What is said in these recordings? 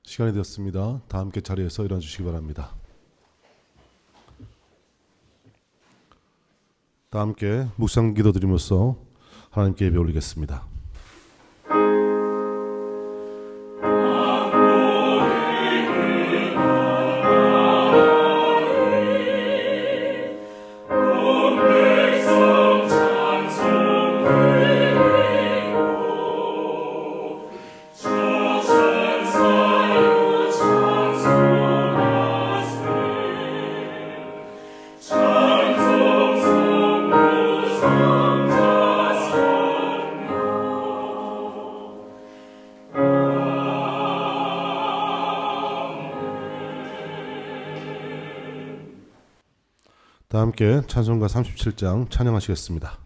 시간이 되었습니다. 다 함께 자리에서 일어나 주시기 바랍니다. 다 함께 묵상 기도드림으로써 하나님께 예배 올리겠습니다. 다 함께 찬송가 37장 찬양하시겠습니다.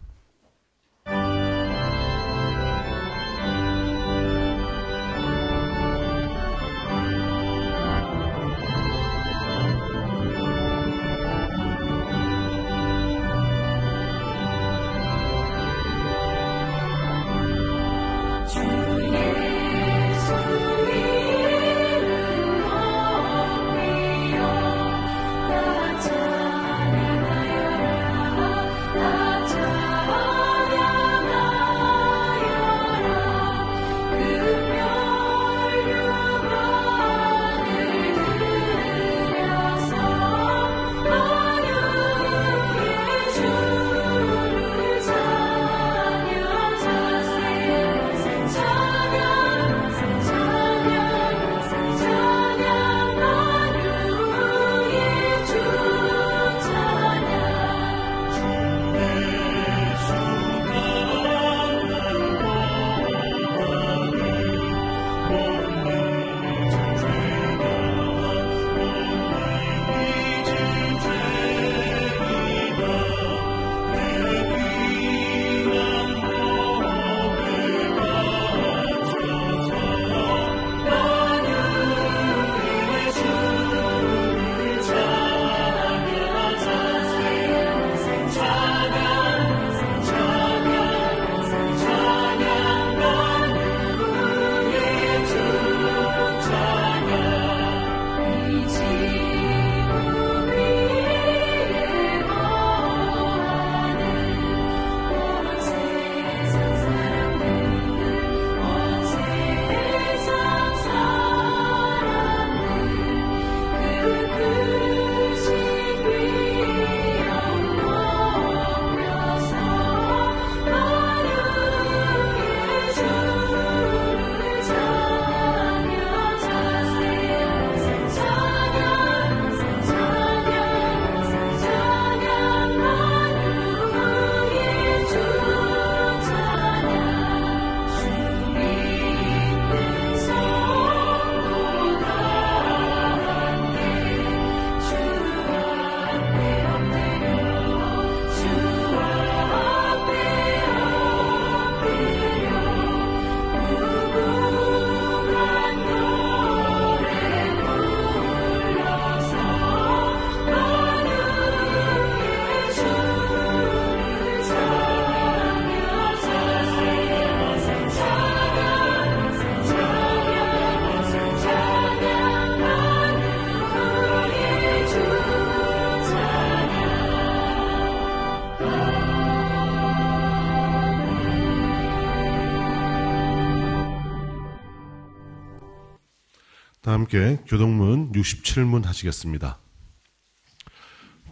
다 함께 교동문 67문 하시겠습니다.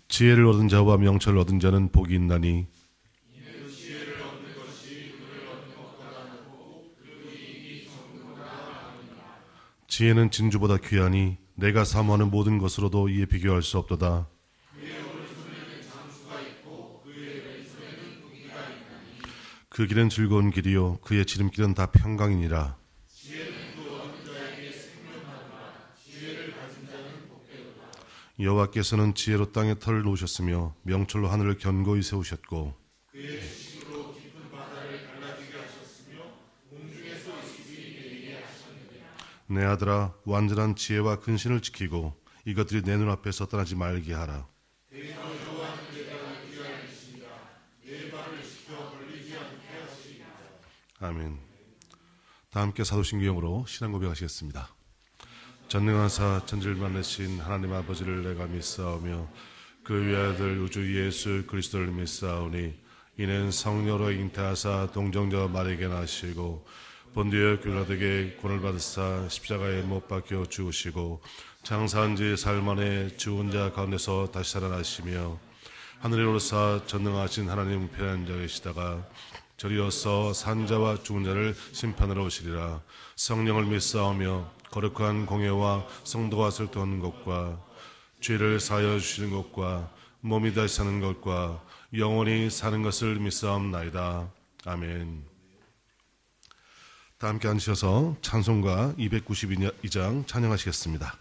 지혜를 얻은 자와 명철을 얻은 자는 복이 있나니 지혜는 진주보다 귀하니 내가 사모하는 모든 것으로도 이에 비교할 수 없도다. 그 길은 즐거운 길이요 그의 지름길은 다 평강이니라. 여호와께서는 지혜로 땅에 털을 놓으셨으며 명철로 하늘을 견고히 세우셨고 그의 지식으로 깊은 바다를 갈라지게 하셨으며 공중에서 이슬이 내리게 하셨느니라. 내 아들아 완전한 지혜와 근신을 지키고 이것들이 내 눈앞에서 떠나지 말게 하라. 아멘. 다 함께 사도신경으로 신앙 고백하시겠습니다. 전능하사 천지를 만드신 하나님 아버지를 내가 믿사오며 그 외아들 우주 예수 그리스도를 믿사오니 이는 성령으로 잉태하사 동정자 마리아에게 나시고 본디오 빌라도에게 구원을 받으사 십자가에 못 박혀 죽으시고 장사한 지 사흘 만에 죽은 자 가운데서 다시 살아나시며 하늘에 오르사 전능하신 하나님 우편에 앉아 계시다가 저리로서 산자와 죽은 자를 심판하러 오시리라. 성령을 믿사오며 거룩한 공예와 성도가 설득하는 것과 죄를 사하여 주시는 것과 몸이 다시 사는 것과 영원히 사는 것을 믿사옵나이다. 아멘. 다 함께 앉으셔서 찬송가 292장 찬양하시겠습니다.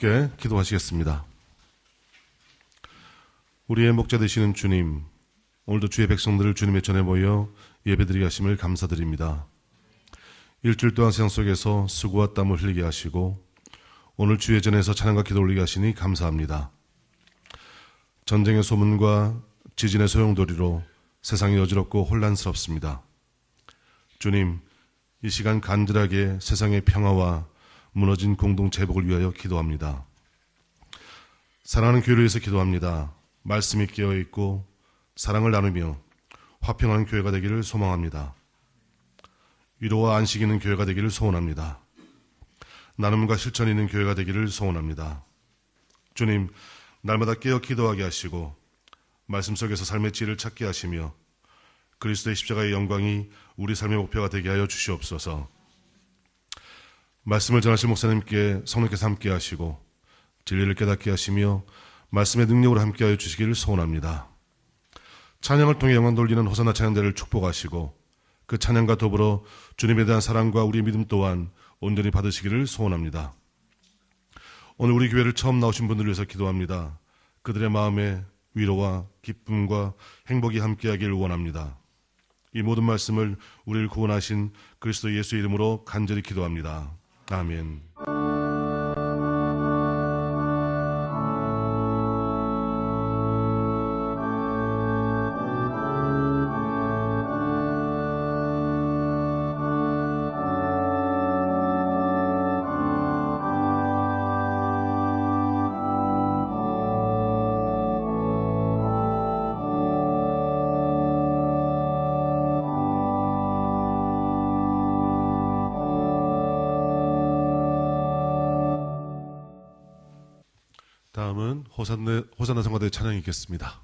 함께 기도하시겠습니다. 우리의 목자 되시는 주님, 오늘도 주의 백성들을 주님의 전에 모여 예배드리게 하심을 감사드립니다. 일주일 동안 세상 속에서 수고와 땀을 흘리게 하시고 오늘 주의 전에서 찬양과 기도 올리게 하시니 감사합니다. 전쟁의 소문과 지진의 소용돌이로 세상이 어지럽고 혼란스럽습니다. 주님, 이 시간 간절하게 세상의 평화와 무너진 공동체 회복을 위하여 기도합니다. 사랑하는 교회를 위해서 기도합니다. 말씀이 깨어있고 사랑을 나누며 화평한 교회가 되기를 소망합니다. 위로와 안식이 있는 교회가 되기를 소원합니다. 나눔과 실천이 있는 교회가 되기를 소원합니다. 주님, 날마다 깨어 기도하게 하시고 말씀 속에서 삶의 지혜를 찾게 하시며 그리스도의 십자가의 영광이 우리 삶의 목표가 되게 하여 주시옵소서. 말씀을 전하실 목사님께 성령께서 함께 하시고 진리를 깨닫게 하시며 말씀의 능력으로 함께 하여 주시기를 소원합니다. 찬양을 통해 영광 돌리는 호산나 찬양대를 축복하시고 그 찬양과 더불어 주님에 대한 사랑과 우리의 믿음 또한 온전히 받으시기를 소원합니다. 오늘 우리 교회를 처음 나오신 분들을 위해서 기도합니다. 그들의 마음에 위로와 기쁨과 행복이 함께하기를 원합니다. 이 모든 말씀을 우리를 구원하신 그리스도 예수 이름으로 간절히 기도합니다. 아멘. 다음은 호산나 성가대 찬양이 있겠습니다.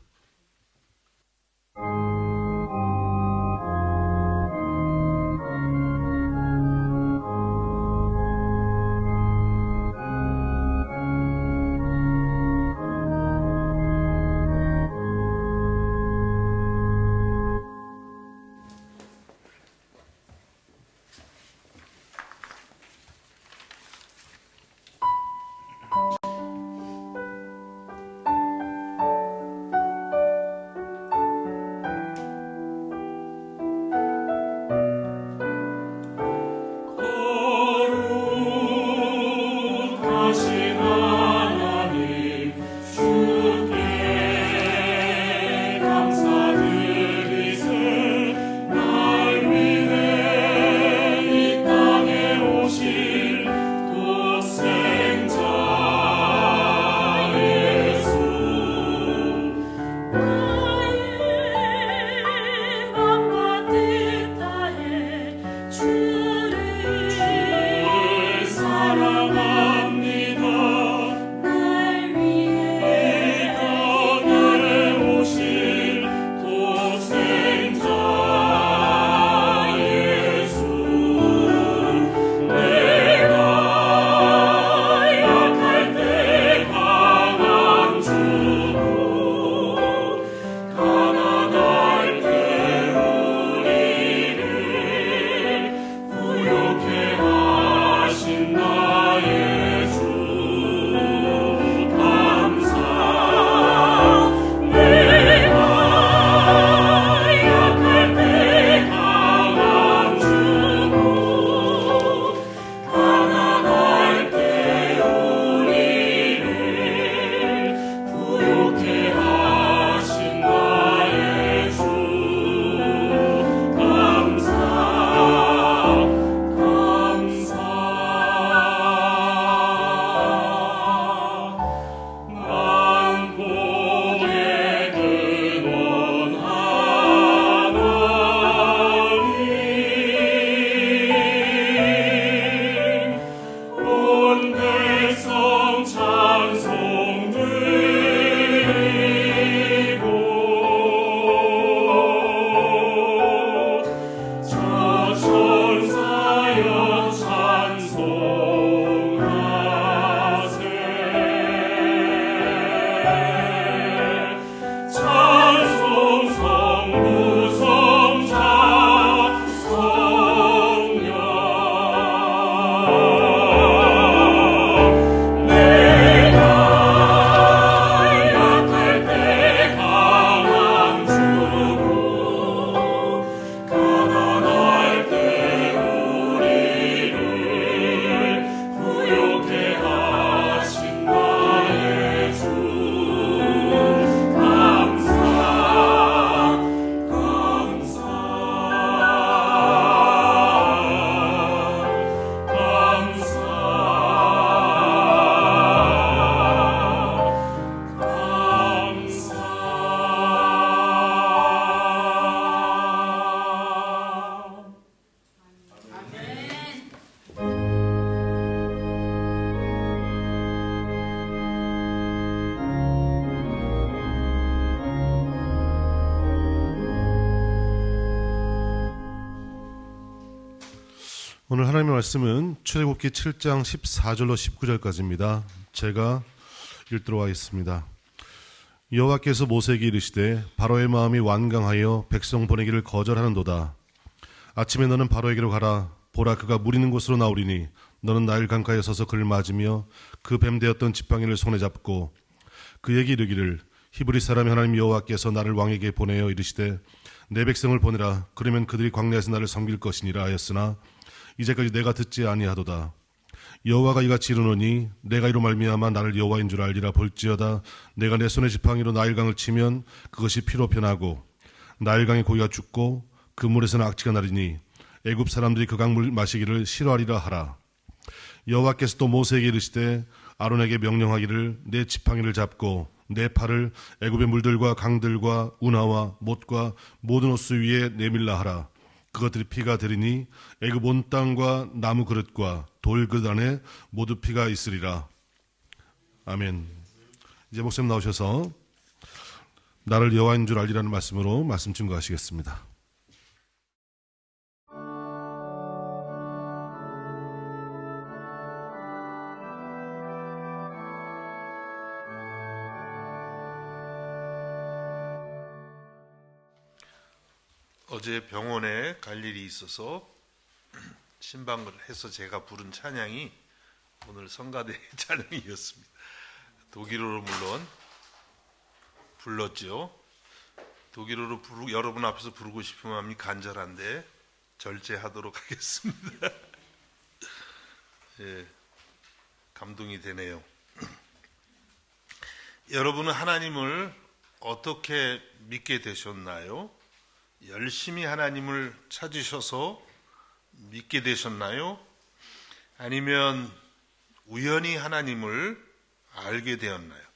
오늘 하나님의 말씀은 출애굽기 7장 14절로 19절까지입니다. 제가 읽도록 하겠습니다. 여호와께서 모세에게 이르시되 바로의 마음이 완강하여 백성 보내기를 거절하는도다. 아침에 너는 바로에게로 가라. 보라, 그가 물 있는 곳으로 나오리니 너는 나일 강가에 서서 그를 맞으며 그 뱀 되었던 지팡이를 손에 잡고 그에게 이르기를 히브리 사람의 하나님 여호와께서 나를 왕에게 보내어 이르시되 내 백성을 보내라. 그러면 그들이 광야에서 나를 섬길 것이니라 하였으나 이제까지 내가 듣지 아니하도다. 여호와가 이같이 이르노니 내가 이로 말미암아 나를 여호와인 줄 알리라. 볼지어다 내가 내 손의 지팡이로 나일강을 치면 그것이 피로 변하고 나일강의 고기가 죽고 그 물에서는 악취가 나리니 애굽 사람들이 그 강물 마시기를 싫어하리라 하라. 여호와께서 또 모세에게 이르시되 아론에게 명령하기를 내 지팡이를 잡고 내 팔을 애굽의 물들과 강들과 운하와 못과 모든 호수 위에 내밀라 하라. 그것들이 피가 되리니 애굽 온 땅과 나무 그릇과 돌 그릇 안에 모두 피가 있으리라. 아멘. 이제 목사님 나오셔서 나를 여호와인 줄 알리라는 말씀으로 말씀 증거하시겠습니다. 어제 병원에 갈 일이 있어서 신방을 해서 제가 부른 찬양이 오늘 성가대 찬양이었습니다. 독일어로 물론 불렀죠. 독일어로 여러분 앞에서 부르고 싶은 마음이 간절한데 절제하도록 하겠습니다. 예, 감동이 되네요. 여러분은 하나님을 어떻게 믿게 되셨나요? 열심히 하나님을 찾으셔서 믿게 되셨나요? 아니면 우연히 하나님을 알게 되었나요?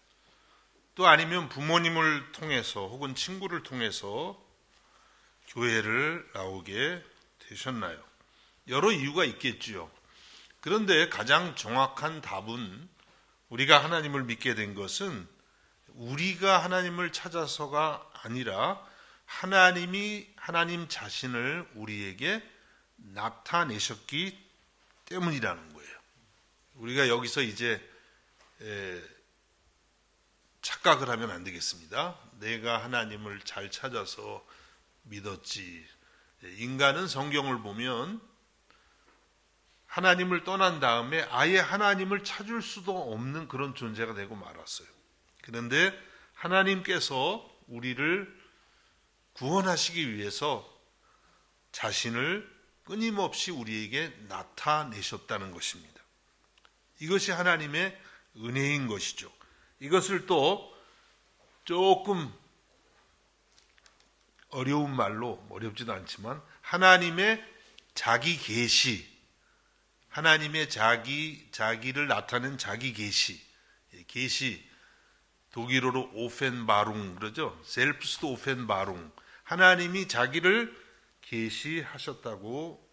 또 아니면 부모님을 통해서 혹은 친구를 통해서 교회를 나오게 되셨나요? 여러 이유가 있겠지요. 그런데 가장 정확한 답은 우리가 하나님을 믿게 된 것은 우리가 하나님을 찾아서가 아니라 하나님이 하나님 자신을 우리에게 나타내셨기 때문이라는 거예요. 우리가 여기서 이제 착각을 하면 안 되겠습니다. 내가 하나님을 잘 찾아서 믿었지. 인간은 성경을 보면 하나님을 떠난 다음에 아예 하나님을 찾을 수도 없는 그런 존재가 되고 말았어요. 그런데 하나님께서 우리를 구원하시기 위해서 자신을 끊임없이 우리에게 나타내셨다는 것입니다. 이것이 하나님의 은혜인 것이죠. 이것을 또 조금 어려운 말로, 어렵지도 않지만 하나님의 자기 계시, 하나님의 자기를 나타낸 자기 계시, 계시 독일어로 오펜바룽 그러죠. 셀프스도 오펜바룽. 하나님이 자기를 계시하셨다고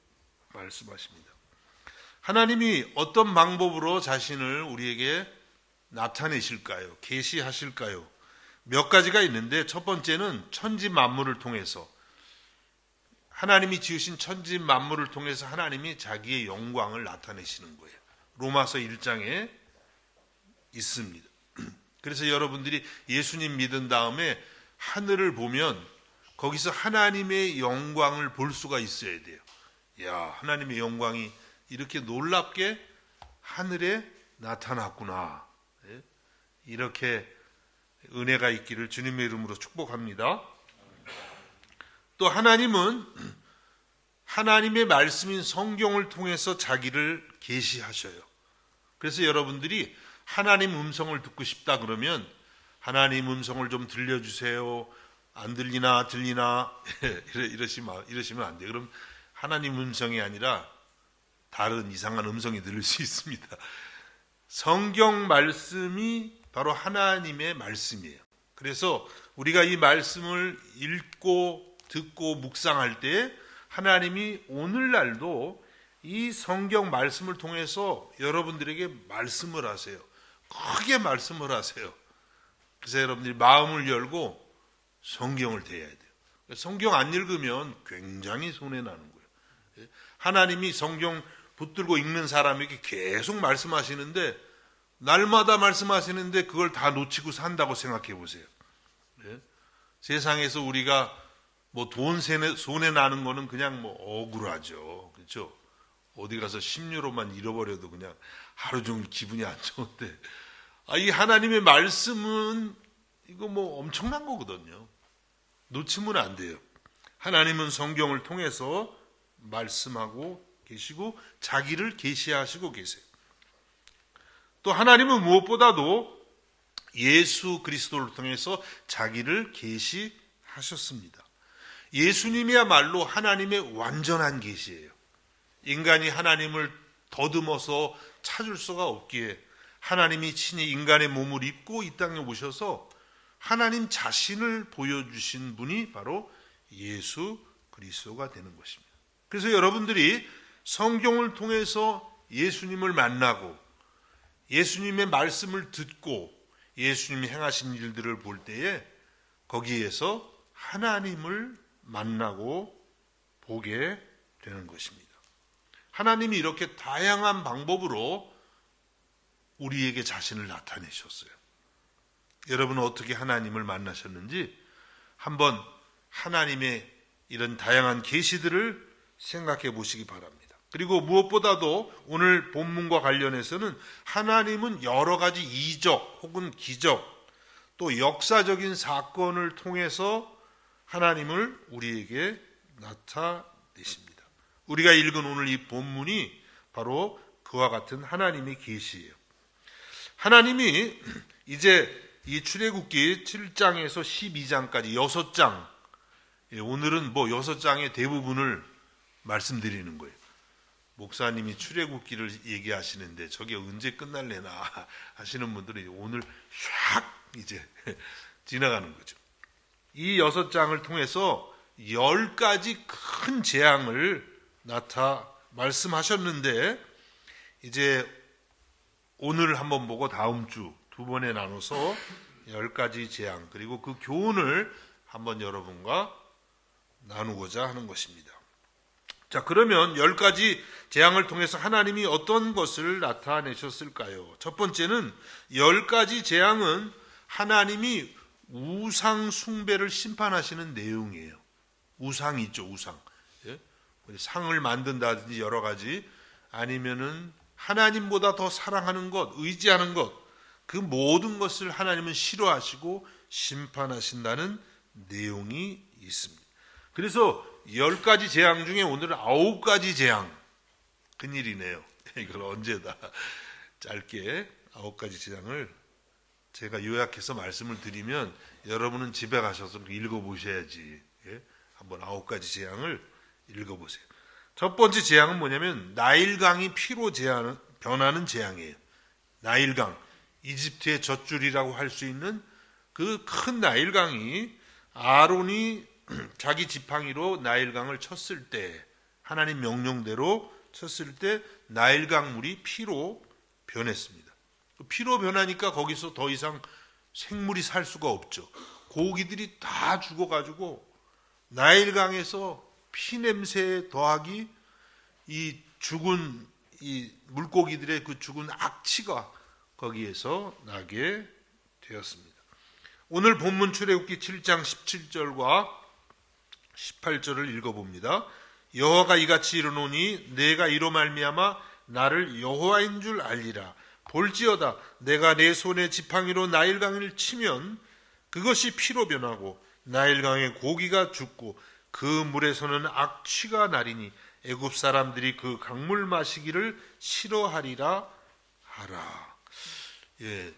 말씀하십니다. 하나님이 어떤 방법으로 자신을 우리에게 나타내실까요? 계시하실까요? 몇 가지가 있는데 첫 번째는 천지 만물을 통해서 하나님이 지으신 천지 만물을 통해서 하나님이 자기의 영광을 나타내시는 거예요. 로마서 1장에 있습니다. 그래서 여러분들이 예수님 믿은 다음에 하늘을 보면 거기서 하나님의 영광을 볼 수가 있어야 돼요. 야, 하나님의 영광이 이렇게 놀랍게 하늘에 나타났구나. 이렇게 은혜가 있기를 주님의 이름으로 축복합니다. 또 하나님은 하나님의 말씀인 성경을 통해서 자기를 계시하셔요. 그래서 여러분들이 하나님 음성을 듣고 싶다 그러면 하나님 음성을 좀 들려주세요. 안 들리나 들리나 이러시면 안 돼요. 그럼 하나님 음성이 아니라 다른 이상한 음성이 들릴 수 있습니다. 성경 말씀이 바로 하나님의 말씀이에요. 그래서 우리가 이 말씀을 읽고 듣고 묵상할 때 하나님이 오늘날도 이 성경 말씀을 통해서 여러분들에게 말씀을 하세요. 크게 말씀을 하세요. 그래서 여러분들이 마음을 열고 성경을 대해야 돼요. 성경 안 읽으면 굉장히 손해나는 거예요. 하나님이 성경 붙들고 읽는 사람에게 계속 말씀하시는데 날마다 말씀하시는데 그걸 다 놓치고 산다고 생각해 보세요. 세상에서 우리가 뭐 돈 손해 나는 거는 그냥 뭐 억울하죠. 그렇죠? 어디 가서 10유로만 잃어버려도 그냥 하루 종일 기분이 안 좋은데 이 하나님의 말씀은 이거 뭐 엄청난 거거든요. 놓치면 안 돼요. 하나님은 성경을 통해서 말씀하고 계시고 자기를 계시하시고 계세요. 또 하나님은 무엇보다도 예수 그리스도를 통해서 자기를 계시하셨습니다. 예수님이야말로 하나님의 완전한 계시예요. 인간이 하나님을 더듬어서 찾을 수가 없기에 하나님이 친히 인간의 몸을 입고 이 땅에 오셔서 하나님 자신을 보여주신 분이 바로 예수 그리스도가 되는 것입니다. 그래서 여러분들이 성경을 통해서 예수님을 만나고 예수님의 말씀을 듣고 예수님이 행하신 일들을 볼 때에 거기에서 하나님을 만나고 보게 되는 것입니다. 하나님이 이렇게 다양한 방법으로 우리에게 자신을 나타내셨어요. 여러분은 어떻게 하나님을 만나셨는지 한번 하나님의 이런 다양한 계시들을 생각해 보시기 바랍니다. 그리고 무엇보다도 오늘 본문과 관련해서는 하나님은 여러 가지 이적 혹은 기적 또 역사적인 사건을 통해서 하나님을 우리에게 나타내십니다. 우리가 읽은 오늘 이 본문이 바로 그와 같은 하나님의 계시예요. 하나님이 이제 이 출애굽기 7장에서 12장까지 6장, 오늘은 6장의 대부분을 말씀드리는 거예요. 목사님이 출애굽기를 얘기하시는데 저게 언제 끝날래나 하시는 분들이 오늘 샥 이제 지나가는 거죠. 이 6장을 통해서 10가지 큰 재앙을 말씀하셨는데 이제 오늘 한번 보고 다음 주 두 번에 나눠서 10가지 재앙 그리고 그 교훈을 한번 여러분과 나누고자 하는 것입니다. 자, 그러면 10가지 재앙을 통해서 하나님이 어떤 것을 나타내셨을까요? 첫 번째는 10가지 재앙은 하나님이 우상 숭배를 심판하시는 내용이에요. 우상이 있죠, 우상. 예? 상을 만든다든지 여러 가지 아니면은 하나님보다 더 사랑하는 것, 의지하는 것, 그 모든 것을 하나님은 싫어하시고 심판하신다는 내용이 있습니다. 그래서 10가지 재앙 중에 오늘은 9가지 재앙. 큰일이네요. 이걸 언제 다 짧게 9가지 재앙을 제가 요약해서 말씀을 드리면 여러분은 집에 가셔서 읽어보셔야지. 예? 한번 9가지 재앙을 읽어보세요. 첫 번째 재앙은 뭐냐면 나일강이 피로 변하는 재앙이에요. 나일강, 이집트의 젖줄이라고 할 수 있는 그 큰 나일강이 아론이 자기 지팡이로 나일강을 쳤을 때 하나님 명령대로 쳤을 때 나일강 물이 피로 변했습니다. 피로 변하니까 거기서 더 이상 생물이 살 수가 없죠. 고기들이 다 죽어가지고 나일강에서 피 냄새에 더하기 이 죽은 이 물고기들의 그 죽은 악취가 거기에서 나게 되었습니다. 오늘 본문 출애굽기 7장 17절과 18절을 읽어봅니다. 여호와가 이같이 이르노니 내가 이로 말미암아 나를 여호와인 줄 알리라. 볼지어다 내가 내 손에 지팡이로 나일강을 치면 그것이 피로 변하고 나일강의 고기가 죽고 그 물에서는 악취가 나리니 애굽 사람들이 그 강물 마시기를 싫어하리라 하라. 예,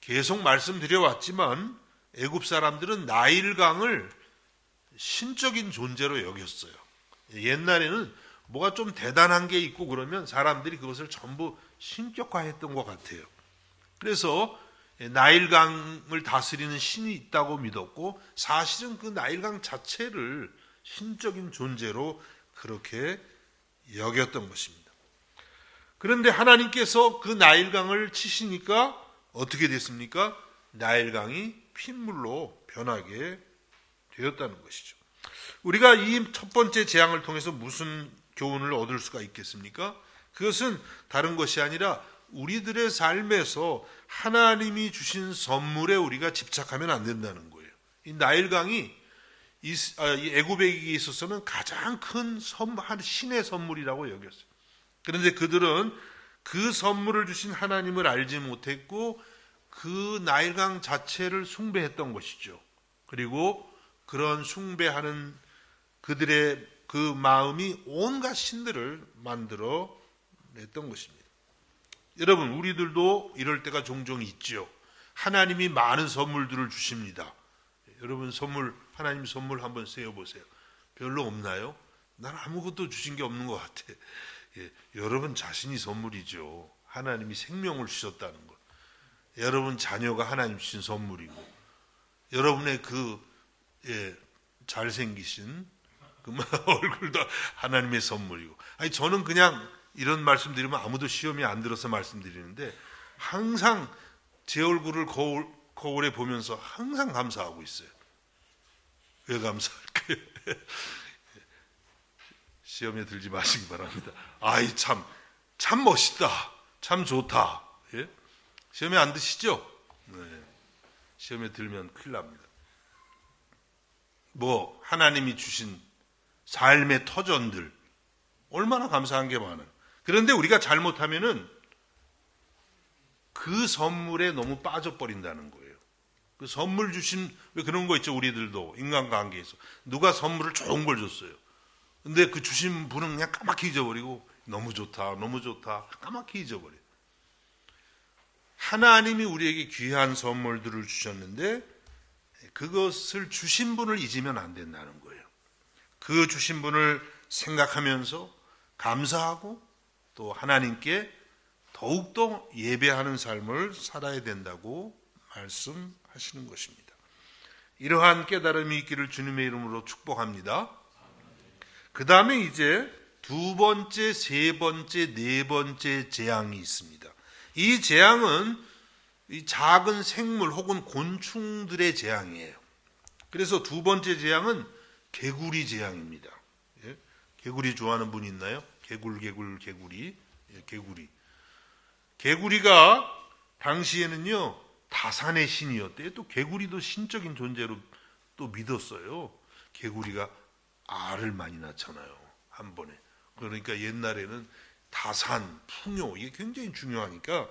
계속 말씀드려왔지만 애굽 사람들은 나일강을 신적인 존재로 여겼어요. 옛날에는 뭐가 좀 대단한 게 있고 그러면 사람들이 그것을 전부 신격화했던 것 같아요. 그래서 나일강을 다스리는 신이 있다고 믿었고 사실은 그 나일강 자체를 신적인 존재로 그렇게 여겼던 것입니다. 그런데 하나님께서 그 나일강을 치시니까 어떻게 됐습니까? 나일강이 핏물로 변하게 되었다는 것이죠. 우리가 이 첫 번째 재앙을 통해서 무슨 교훈을 얻을 수가 있겠습니까? 그것은 다른 것이 아니라 우리들의 삶에서 하나님이 주신 선물에 우리가 집착하면 안 된다는 거예요. 이 나일강이 이 애굽에게 있어서는 가장 큰 신의 선물이라고 여겼어요. 그런데 그들은 그 선물을 주신 하나님을 알지 못했고 그 나일강 자체를 숭배했던 것이죠. 그리고 그런 숭배하는 그들의 그 마음이 온갖 신들을 만들어 냈던 것입니다. 여러분, 우리들도 이럴 때가 종종 있죠. 하나님이 많은 선물들을 주십니다. 여러분, 하나님 선물 한번 세어보세요. 별로 없나요? 난 아무것도 주신 게 없는 것 같아. 예, 여러분 자신이 선물이죠. 하나님이 생명을 주셨다는 것. 여러분 자녀가 하나님 주신 선물이고, 여러분의 잘생기신 얼굴도 하나님의 선물이고. 아니, 저는 그냥 이런 말씀드리면 아무도 시험이 안 들어서 말씀드리는데, 항상 제 얼굴을 거울에 보면서 항상 감사하고 있어요. 왜 감사할까요? 시험에 들지 마시기 바랍니다. 아이, 참 멋있다. 참 좋다. 예? 시험에 안 드시죠? 네. 시험에 들면 큰일 납니다. 하나님이 주신 삶의 터전들, 얼마나 감사한 게 많아요. 그런데 우리가 잘못하면은 그 선물에 너무 빠져버린다는 거예요. 그 선물 주신, 왜 그런 거 있죠, 우리들도. 인간관계에서. 누가 선물을 좋은 걸 줬어요. 근데 그 주신 분은 그냥 까맣게 잊어버리고, 너무 좋다, 너무 좋다, 까맣게 잊어버려요. 하나님이 우리에게 귀한 선물들을 주셨는데, 그것을 주신 분을 잊으면 안 된다는 거예요. 그 주신 분을 생각하면서 감사하고, 또 하나님께 더욱더 예배하는 삶을 살아야 된다고 말씀하시는 것입니다. 이러한 깨달음이 있기를 주님의 이름으로 축복합니다. 그 다음에 이제 두 번째, 세 번째, 네 번째 재앙이 있습니다. 이 재앙은 이 작은 생물 혹은 곤충들의 재앙이에요. 그래서 두 번째 재앙은 개구리 재앙입니다. 예? 개구리 좋아하는 분 있나요? 개구리. 예, 개구리. 개구리가 당시에는요, 다산의 신이었대요. 또 개구리도 신적인 존재로 또 믿었어요. 개구리가 알을 많이 낳잖아요, 한 번에. 그러니까 옛날에는 다산, 풍요, 이게 굉장히 중요하니까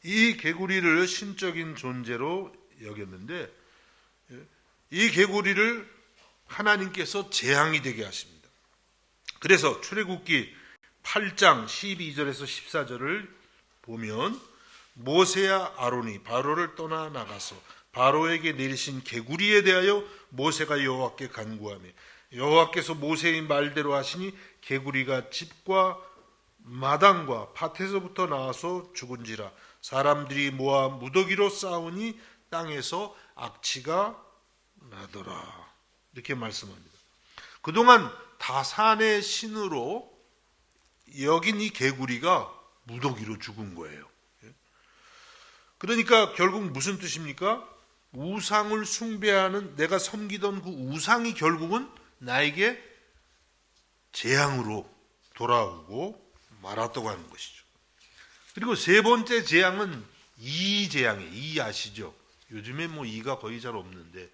이 개구리를 신적인 존재로 여겼는데, 이 개구리를 하나님께서 재앙이 되게 하십니다. 그래서 출애굽기 8장 12절에서 14절을 보면, 모세와 아론이 바로를 떠나 나가서 바로에게 내리신 개구리에 대하여 모세가 여호와께 간구하며, 여호와께서 모세의 말대로 하시니 개구리가 집과 마당과 밭에서부터 나와서 죽은지라. 사람들이 모아 무더기로 싸우니 땅에서 악취가 나더라. 이렇게 말씀합니다. 그동안 다산의 신으로 여긴 이 개구리가 무더기로 죽은 거예요. 그러니까 결국 무슨 뜻입니까? 우상을 숭배하는, 내가 섬기던 그 우상이 결국은 나에게 재앙으로 돌아오고 말았다고 하는 것이죠. 그리고 세 번째 재앙은 이 재앙이에요. 이 아시죠? 요즘에 이가 거의 잘 없는데,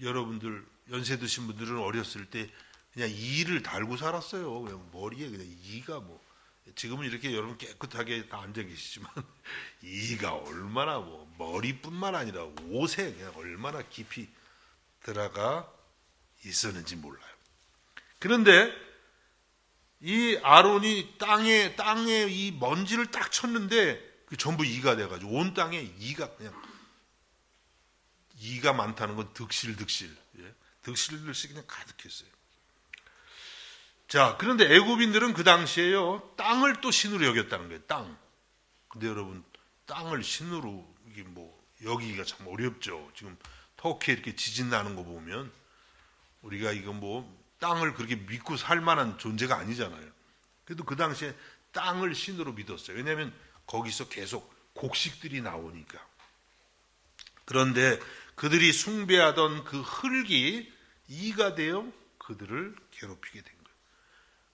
여러분들 연세 드신 분들은 어렸을 때 그냥 이를 달고 살았어요. 그냥 머리에 그냥 이가 지금은 이렇게 여러분 깨끗하게 다 앉아 계시지만 이가 얼마나 머리뿐만 아니라 옷에 그냥 얼마나 깊이 들어가 있었는지 몰라요. 그런데 이 아론이 땅에 이 먼지를 딱 쳤는데 그 전부 이가 돼가지고 온 땅에 이가 많다는 건 득실득실, 득실득실 그냥 가득했어요. 자, 그런데 애굽인들은 그 당시에요, 땅을 또 신으로 여겼다는 거예요. 땅. 근데 여러분, 땅을 신으로 이게 여기기가 참 어렵죠. 지금 터키에 이렇게 지진 나는 거 보면 우리가 이거 땅을 그렇게 믿고 살 만한 존재가 아니잖아요. 그래도 그 당시에 땅을 신으로 믿었어요. 왜냐하면 거기서 계속 곡식들이 나오니까. 그런데 그들이 숭배하던 그 흙이 이가 되어 그들을 괴롭히게 된 거예요.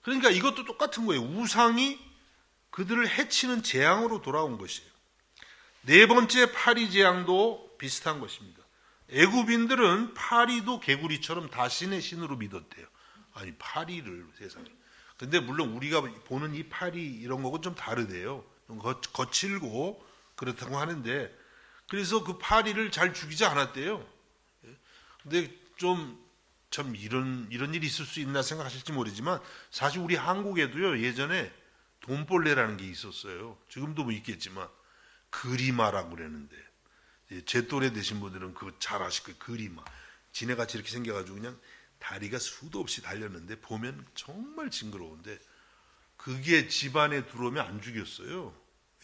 그러니까 이것도 똑같은 거예요. 우상이 그들을 해치는 재앙으로 돌아온 것이에요. 네 번째 파리 재앙도 비슷한 것입니다. 애굽인들은 파리도 개구리처럼 다신의 신으로 믿었대요. 아니, 파리를 세상에. 근데 물론 우리가 보는 이 파리 이런 거하고는 좀 다르대요. 좀 거칠고 그렇다고 하는데, 그래서 그 파리를 잘 죽이지 않았대요. 근데 좀 참 이런 일이 있을 수 있나 생각하실지 모르지만 사실 우리 한국에도요 예전에 돈벌레라는 게 있었어요. 지금도 뭐 있겠지만 그리마라고 그랬는데 제 또래 되신 분들은 그거 잘 아실 거예요. 그리마. 지네같이 이렇게 생겨가지고 그냥 다리가 수도 없이 달렸는데 보면 정말 징그러운데 그게 집안에 들어오면 안 죽였어요.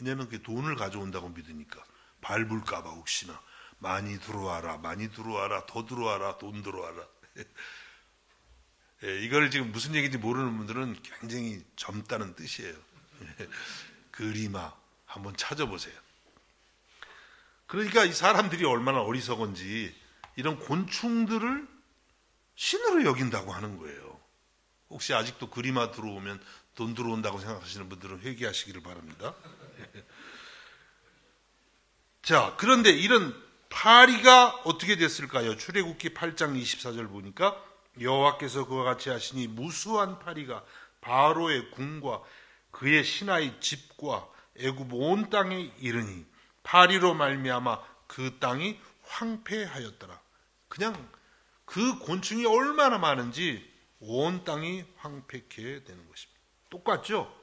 왜냐하면 그게 돈을 가져온다고 믿으니까 밟을까봐 혹시나 많이 들어와라, 많이 들어와라, 더 들어와라, 돈 들어와라. 이걸 지금 무슨 얘기인지 모르는 분들은 굉장히 젊다는 뜻이에요. 그리마 한번 찾아보세요. 그러니까 이 사람들이 얼마나 어리석은지 이런 곤충들을 신으로 여긴다고 하는 거예요. 혹시 아직도 그리마 들어오면 돈 들어온다고 생각하시는 분들은 회개하시기를 바랍니다. 자, 그런데 이런 파리가 어떻게 됐을까요? 출애굽기 8장 24절 보니까 여호와께서 그와 같이 하시니 무수한 파리가 바로의 궁과 그의 신하의 집과 애굽 온 땅에 이르니 파리로 말미암아 그 땅이 황폐하였더라. 그냥 그 곤충이 얼마나 많은지 온 땅이 황폐케 되는 것입니다. 똑같죠?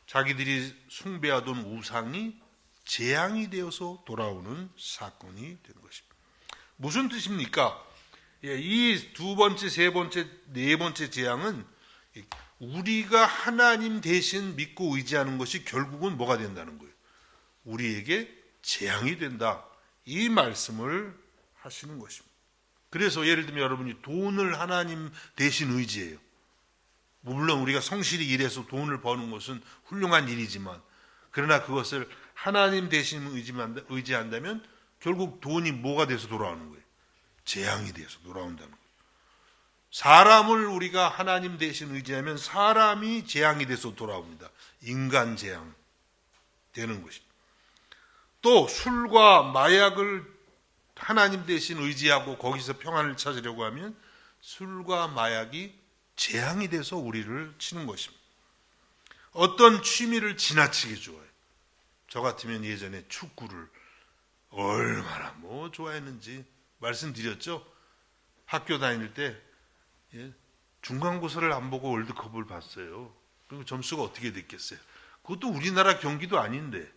자기들이 숭배하던 우상이 재앙이 되어서 돌아오는 사건이 되는 것입니다. 무슨 뜻입니까? 이 두 번째, 세 번째, 네 번째 재앙은 우리가 하나님 대신 믿고 의지하는 것이 결국은 뭐가 된다는 거예요. 우리에게 재앙이 된다. 이 말씀을 하시는 것입니다. 그래서 예를 들면 여러분이 돈을 하나님 대신 의지해요. 물론 우리가 성실히 일해서 돈을 버는 것은 훌륭한 일이지만 그러나 그것을 하나님 대신 의지한다면 결국 돈이 뭐가 돼서 돌아오는 거예요? 재앙이 돼서 돌아온다는 거예요. 사람을 우리가 하나님 대신 의지하면 사람이 재앙이 돼서 돌아옵니다. 인간 재앙 되는 것입니다. 또 술과 마약을 하나님 대신 의지하고 거기서 평안을 찾으려고 하면 술과 마약이 재앙이 돼서 우리를 치는 것입니다. 어떤 취미를 지나치게 좋아해요. 저 같으면 예전에 축구를 얼마나 좋아했는지 말씀드렸죠. 학교 다닐 때 중간고사를 안 보고 월드컵을 봤어요. 그리고 점수가 어떻게 됐겠어요? 그것도 우리나라 경기도 아닌데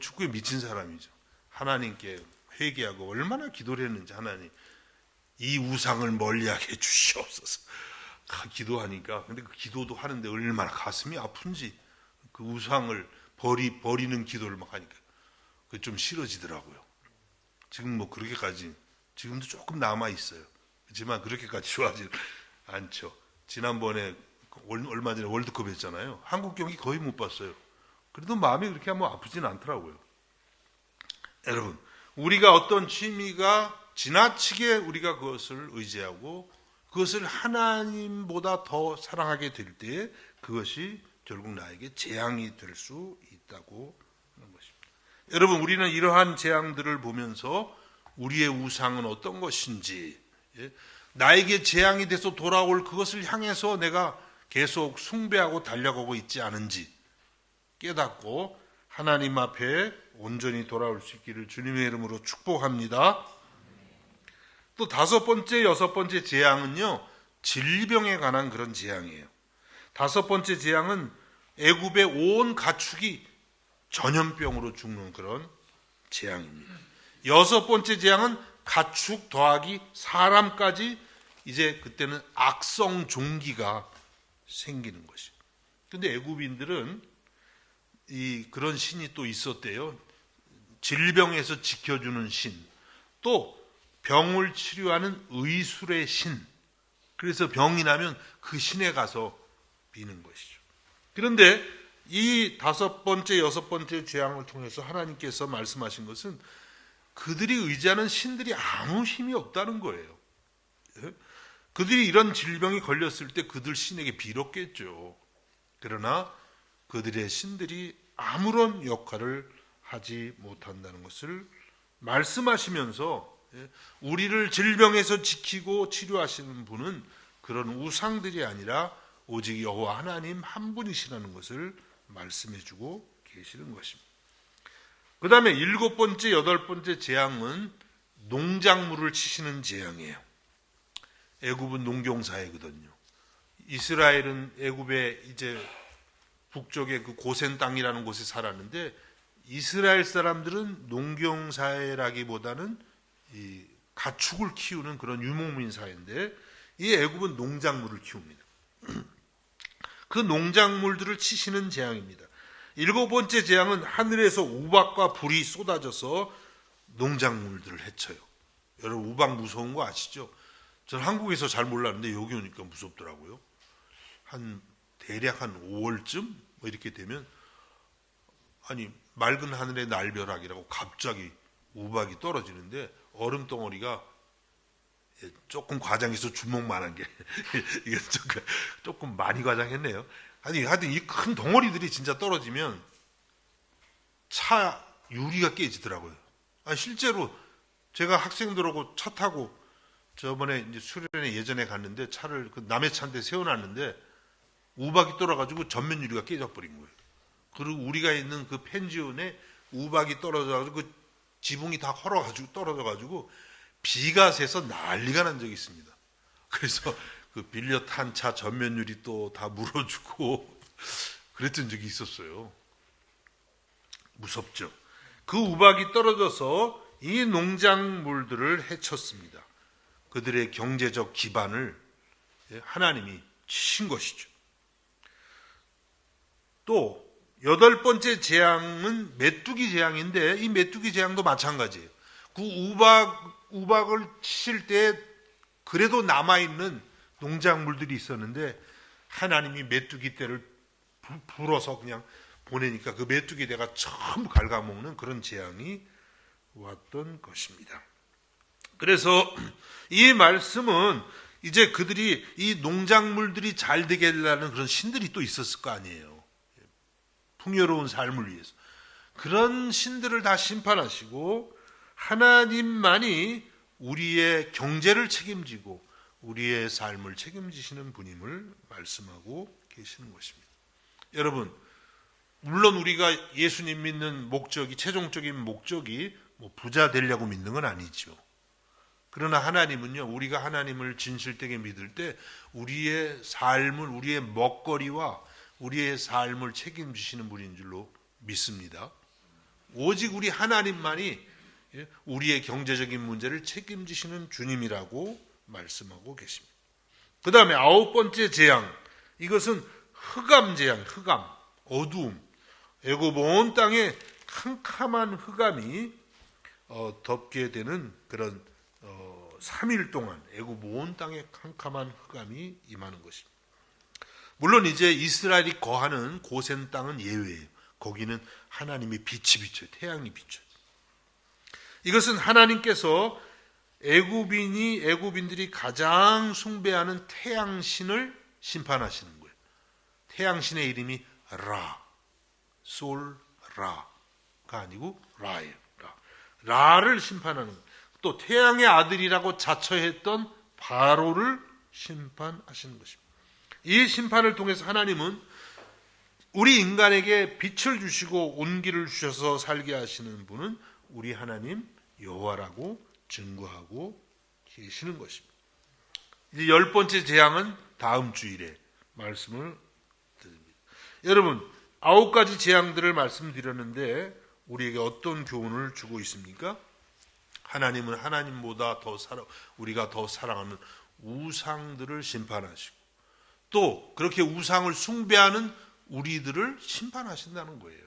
축구에 미친 사람이죠. 하나님께 회개하고 얼마나 기도를 했는지 하나님 이 우상을 멀리하게 해주시옵소서. 기도하니까 근데 그 기도도 하는데 얼마나 가슴이 아픈지 그 우상을 버리는 기도를 막 하니까 그게 좀 싫어지더라고요. 지금 그렇게까지 지금도 조금 남아 있어요. 그렇지만 그렇게까지 좋아하지 않죠. 지난번에 얼마 전에 월드컵 했잖아요. 한국 경기 거의 못 봤어요. 그래도 마음이 그렇게 아프진 않더라고요. 여러분, 우리가 어떤 취미가 지나치게 우리가 그것을 의지하고 그것을 하나님보다 더 사랑하게 될 때 그것이 결국 나에게 재앙이 될 수 있다고 하는 것입니다. 여러분, 우리는 이러한 재앙들을 보면서 우리의 우상은 어떤 것인지, 나에게 재앙이 돼서 돌아올 그것을 향해서 내가 계속 숭배하고 달려가고 있지 않은지 깨닫고 하나님 앞에 온전히 돌아올 수 있기를 주님의 이름으로 축복합니다. 또 다섯 번째, 여섯 번째 재앙은요, 질병에 관한 그런 재앙이에요. 다섯 번째 재앙은 애굽의 온 가축이 전염병으로 죽는 그런 재앙입니다. 여섯 번째 재앙은 가축 더하기 사람까지 이제 그때는 악성 종기가 생기는 것이에요. 근데 애굽인들은 그런 신이 또 있었대요. 질병에서 지켜주는 신, 또 병을 치료하는 의술의 신. 그래서 병이 나면 그 신에 가서 비는 것이죠. 그런데 이 다섯 번째, 여섯 번째 재앙을 통해서 하나님께서 말씀하신 것은 그들이 의지하는 신들이 아무 힘이 없다는 거예요. 그들이 이런 질병이 걸렸을 때 그들 신에게 빌었겠죠. 그러나 그들의 신들이 아무런 역할을 하지 못한다는 것을 말씀하시면서 우리를 질병에서 지키고 치료하시는 분은 그런 우상들이 아니라 오직 여호와 하나님 한 분이시라는 것을 말씀해주고 계시는 것입니다. 그 다음에 일곱 번째, 여덟 번째 재앙은 농작물을 치시는 재앙이에요. 애굽은 농경사회거든요. 이스라엘은 애굽의 이제 북쪽의 그 고센 땅이라는 곳에 살았는데 이스라엘 사람들은 농경사회라기보다는 이 가축을 키우는 그런 유목민 사회인데 이 애굽은 농작물을 키웁니다. 그 농작물들을 치시는 재앙입니다. 7번째 재앙은 하늘에서 우박과 불이 쏟아져서 농작물들을 해쳐요. 여러분 우박 무서운 거 아시죠? 전 한국에서 잘 몰랐는데 여기 오니까 무섭더라고요. 대략 한 5월쯤 뭐 이렇게 되면 아니 맑은 하늘의 날벼락이라고 갑자기 우박이 떨어지는데 얼음 덩어리가 조금 과장해서 주먹만한 게 이게 조금 많이 과장했네요. 아니 하여튼 이 큰 덩어리들이 진짜 떨어지면 차 유리가 깨지더라고요. 아니, 실제로 제가 학생들하고 차 타고 저번에 이제 수련회 예전에 갔는데 차를 그 남의 차인데 세워놨는데 우박이 떨어가지고 전면 유리가 깨져버린 거예요. 그리고 우리가 있는 그 펜지온에 우박이 떨어져가지고 그 지붕이 다 헐어가지고 떨어져가지고 비가 새서 난리가 난 적이 있습니다. 그래서 그 빌려 탄 차 전면 유리 또 다 물어주고 그랬던 적이 있었어요. 무섭죠. 그 우박이 떨어져서 이 농작물들을 해쳤습니다. 그들의 경제적 기반을 하나님이 치신 것이죠. 또 8번째 재앙은 메뚜기 재앙인데 이 메뚜기 재앙도 마찬가지예요. 그 우박을 치실 때 그래도 남아있는 농작물들이 있었는데 하나님이 메뚜기 떼를 불어서 그냥 보내니까 그 메뚜기 떼가 전부 갉아먹는 그런 재앙이 왔던 것입니다. 그래서 이 말씀은 이제 그들이 이 농작물들이 잘 되게 하려는 그런 신들이 또 있었을 거 아니에요. 풍요로운 삶을 위해서. 그런 신들을 다 심판하시고 하나님만이 우리의 경제를 책임지고 우리의 삶을 책임지시는 분임을 말씀하고 계시는 것입니다. 여러분, 물론 우리가 예수님 믿는 목적이 최종적인 목적이 뭐 부자 되려고 믿는 건 아니죠. 그러나 하나님은요, 우리가 하나님을 진실되게 믿을 때 우리의 삶을, 우리의 먹거리와 우리의 삶을 책임지시는 분인 줄로 믿습니다. 오직 우리 하나님만이 우리의 경제적인 문제를 책임지시는 주님이라고 말씀하고 계십니다. 그 다음에 9번째 재앙, 이것은 흑암 재앙, 흑암, 어두움. 애굽 온 땅에 캄캄한 흑암이 덮게 되는 그런 3일 동안 애굽 온 땅에 캄캄한 흑암이 임하는 것입니다. 물론 이제 이스라엘이 거하는 고센 땅은 예외예요. 거기는 하나님이 빛이 비쳐요. 태양이 비쳐요. 이것은 하나님께서 애굽인들이 가장 숭배하는 태양신을 심판하시는 거예요. 태양신의 이름이 라, 솔 라가 아니고 라예요. 라를 심판하는 거예요. 또 태양의 아들이라고 자처했던 바로를 심판하시는 것입니다. 이 심판을 통해서 하나님은 우리 인간에게 빛을 주시고 온기를 주셔서 살게 하시는 분은 우리 하나님 여호와라고 증거하고 계시는 것입니다. 이제 10번째 재앙은 다음 주일에 말씀을 드립니다. 여러분, 9가지 재앙들을 말씀드렸는데 우리에게 어떤 교훈을 주고 있습니까? 하나님은 하나님보다 우리가 더 사랑하는 우상들을 심판하시고 또 그렇게 우상을 숭배하는 우리들을 심판하신다는 거예요.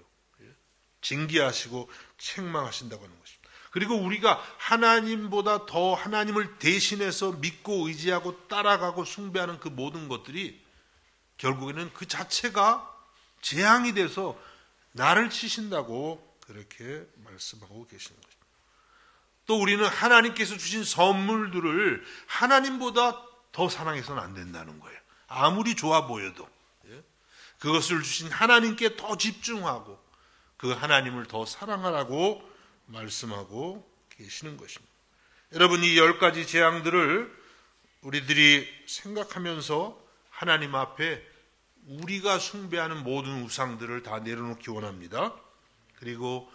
징계하시고 책망하신다고 하는 것입니다. 그리고 우리가 하나님보다 더 하나님을 대신해서 믿고 의지하고 따라가고 숭배하는 그 모든 것들이 결국에는 그 자체가 재앙이 돼서 나를 치신다고 그렇게 말씀하고 계시는 것입니다. 또 우리는 하나님께서 주신 선물들을 하나님보다 더 사랑해서는 안 된다는 거예요. 아무리 좋아 보여도 그것을 주신 하나님께 더 집중하고 그 하나님을 더 사랑하라고 말씀하고 계시는 것입니다. 여러분, 이 10가지 재앙들을 우리들이 생각하면서 하나님 앞에 우리가 숭배하는 모든 우상들을 다 내려놓기 원합니다. 그리고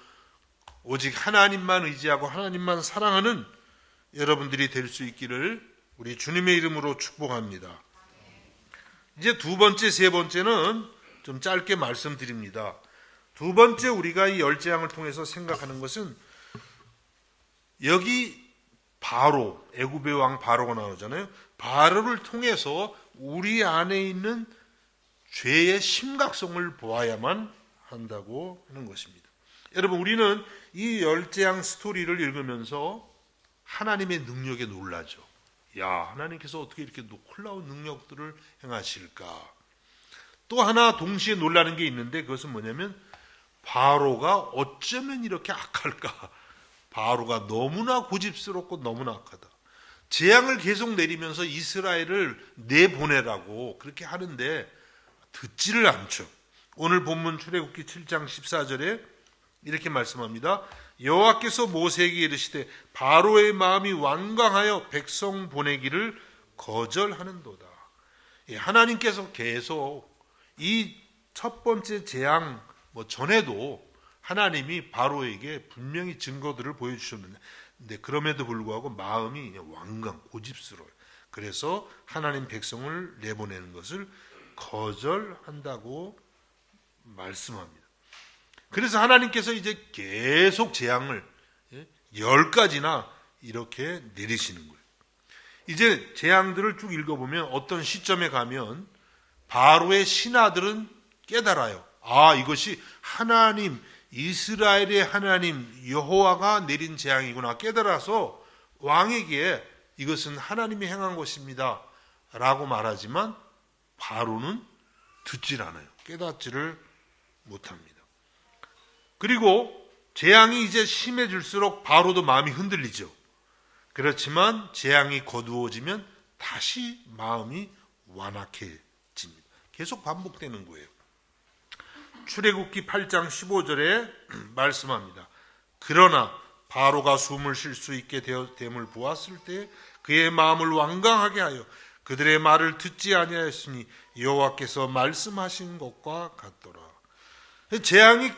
오직 하나님만 의지하고 하나님만 사랑하는 여러분들이 될 수 있기를 우리 주님의 이름으로 축복합니다. 이제 두 번째, 세 번째는 좀 짧게 말씀드립니다. 두 번째 우리가 이 열 재앙을 통해서 생각하는 것은 여기 바로, 애굽의 왕 바로가 나오잖아요. 바로를 통해서 우리 안에 있는 죄의 심각성을 보아야만 한다고 하는 것입니다. 여러분, 우리는 이 열 재앙 스토리를 읽으면서 하나님의 능력에 놀라죠. 야, 하나님께서 어떻게 이렇게 놀라운 능력들을 행하실까? 또 하나 동시에 놀라는 게 있는데 그것은 뭐냐면 바로가 어쩌면 이렇게 악할까? 바로가 너무나 고집스럽고 너무나 악하다. 재앙을 계속 내리면서 이스라엘을 내보내라고 그렇게 하는데 듣지를 않죠. 오늘 본문 출애굽기 7장 14절에 이렇게 말씀합니다. 여호와께서 모세에게 이르시되 바로의 마음이 완강하여 백성 보내기를 거절하는도다. 하나님께서 계속 이 첫 번째 재앙 전에도 하나님이 바로에게 분명히 증거들을 보여주셨는데 그럼에도 불구하고 마음이 완강, 고집스러워요. 그래서 하나님 백성을 내보내는 것을 거절한다고 말씀합니다. 그래서 하나님께서 이제 계속 재앙을 10가지나 이렇게 내리시는 거예요. 이제 재앙들을 쭉 읽어보면 어떤 시점에 가면 바로의 신하들은 깨달아요. 아, 이것이 하나님, 이스라엘의 하나님 여호와가 내린 재앙이구나 깨달아서 왕에게 이것은 하나님이 행한 것입니다 라고 말하지만 바로는 듣질 않아요. 깨닫지를 못합니다. 그리고 재앙이 이제 심해질수록 바로도 마음이 흔들리죠. 그렇지만 재앙이 거두어지면 다시 마음이 완악해집니다. 계속 반복되는 거예요. 출애굽기 8장 15절에 말씀합니다. 그러나 바로가 숨을 쉴 수 있게 됨을 보았을 때 그의 마음을 완강하게 하여 그들의 말을 듣지 아니하였으니 여호와께서 말씀하신 것과 같더라. 재앙이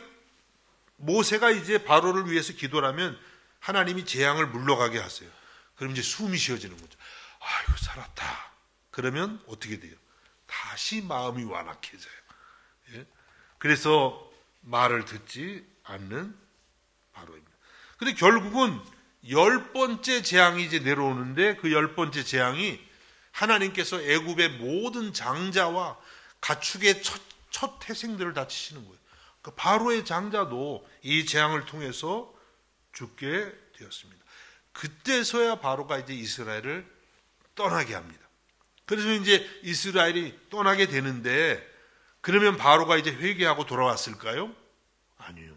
모세가 이제 바로를 위해서 기도를 하면 하나님이 재앙을 물러가게 하세요. 그럼 이제 숨이 쉬어지는 거죠. 아이고 살았다. 그러면 어떻게 돼요? 다시 마음이 완악해져요. 예? 그래서 말을 듣지 않는 바로입니다. 근데 결국은 10번째 재앙이 이제 내려오는데 그 10번째 재앙이 하나님께서 애굽의 모든 장자와 가축의 첫 태생들을 다 치시는 거예요. 그 바로의 장자도 이 재앙을 통해서 죽게 되었습니다. 그때서야 바로가 이제 이스라엘을 떠나게 합니다. 그래서 이제 이스라엘이 떠나게 되는데 그러면 바로가 이제 회개하고 돌아왔을까요? 아니요.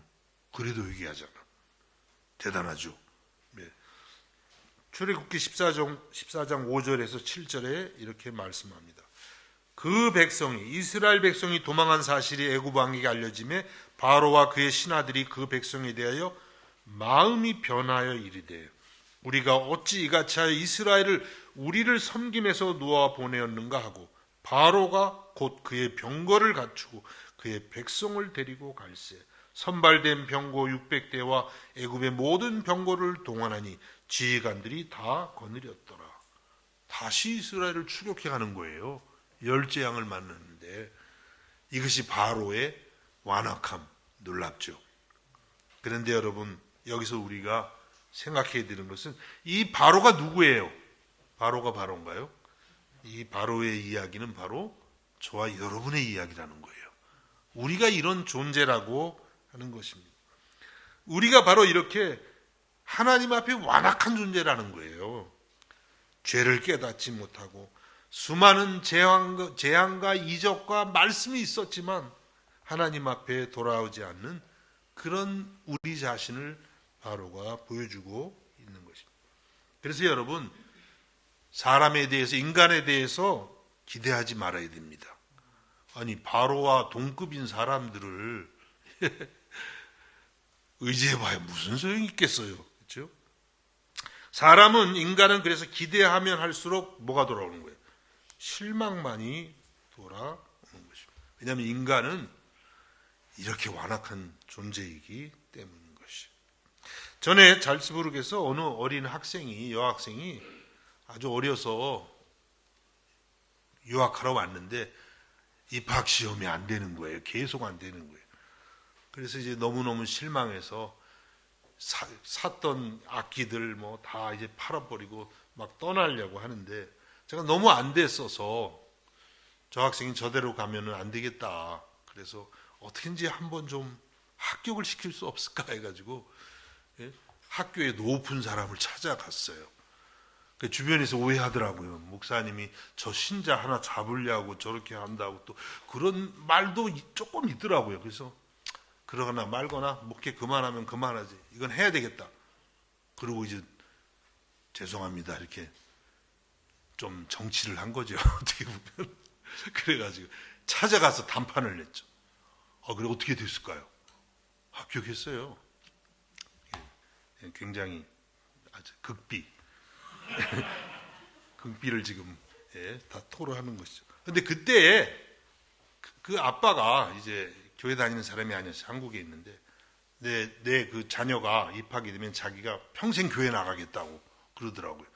그래도 회개하잖아. 대단하죠. 네. 출애굽기 14장 5절에서 7절에 이렇게 말씀합니다. 그 백성이 이스라엘 백성이 도망한 사실이 애굽 왕에게 알려짐에 바로와 그의 신하들이 그 백성에 대하여 마음이 변하여 이르되 우리가 어찌 이같이 하여 이스라엘을 우리를 섬김에서 놓아 보내었는가 하고 바로가 곧 그의 병거를 갖추고 그의 백성을 데리고 갈새 선발된 병거 600대와 애굽의 모든 병거를 동원하니 지휘관들이 다 거느렸더라. 다시 이스라엘을 추격해 가는 거예요. 열재앙을 만났는데 이것이 바로의 완악함, 놀랍죠. 그런데 여러분 여기서 우리가 생각해야 되는 것은 이 바로가 누구예요? 바로가 바로인가요? 이 바로의 이야기는 바로 저와 여러분의 이야기라는 거예요. 우리가 이런 존재라고 하는 것입니다. 우리가 바로 이렇게 하나님 앞에 완악한 존재라는 거예요. 죄를 깨닫지 못하고 수많은 재앙과 이적과 말씀이 있었지만 하나님 앞에 돌아오지 않는 그런 우리 자신을 바로가 보여주고 있는 것입니다. 그래서 여러분 사람에 대해서 인간에 대해서 기대하지 말아야 됩니다. 아니 바로와 동급인 사람들을 의지해봐야 무슨 소용이 있겠어요. 그렇죠? 인간은 그래서 기대하면 할수록 뭐가 돌아오는 거예요? 실망만이 돌아오는 것입니다. 왜냐하면 인간은 이렇게 완악한 존재이기 때문인 것이죠. 전에 잘츠부르크에서 어느 어린 여학생이 아주 어려서 유학하러 왔는데 입학 시험이 안 되는 거예요. 계속 안 되는 거예요. 그래서 이제 너무너무 실망해서 샀던 악기들 뭐 다 이제 팔아버리고 막 떠나려고 하는데 제가 너무 안 됐어서 저 학생이 저대로 가면은 안 되겠다. 그래서 어떻게든지 한번 좀 합격을 시킬 수 없을까 해가지고 학교에 높은 사람을 찾아갔어요. 주변에서 오해하더라고요. 목사님이 저 신자 하나 잡으려고 저렇게 한다고 또 그런 말도 조금 있더라고요. 그래서 그러거나 말거나 목회 그만하면 그만하지. 이건 해야 되겠다. 그리고 이제 죄송합니다. 이렇게 좀 정치를 한 거죠. 어떻게 보면. 그래가지고 찾아가서 단판을 냈죠. 그래 어떻게 됐을까요? 합격했어요. 굉장히 아주 극비. 극비를 지금 다 토로하는 것이죠. 근데 그때 그 아빠가 이제 교회 다니는 사람이 아니었어요. 한국에 있는데 내 그 자녀가 입학이 되면 자기가 평생 교회 나가겠다고 그러더라고요.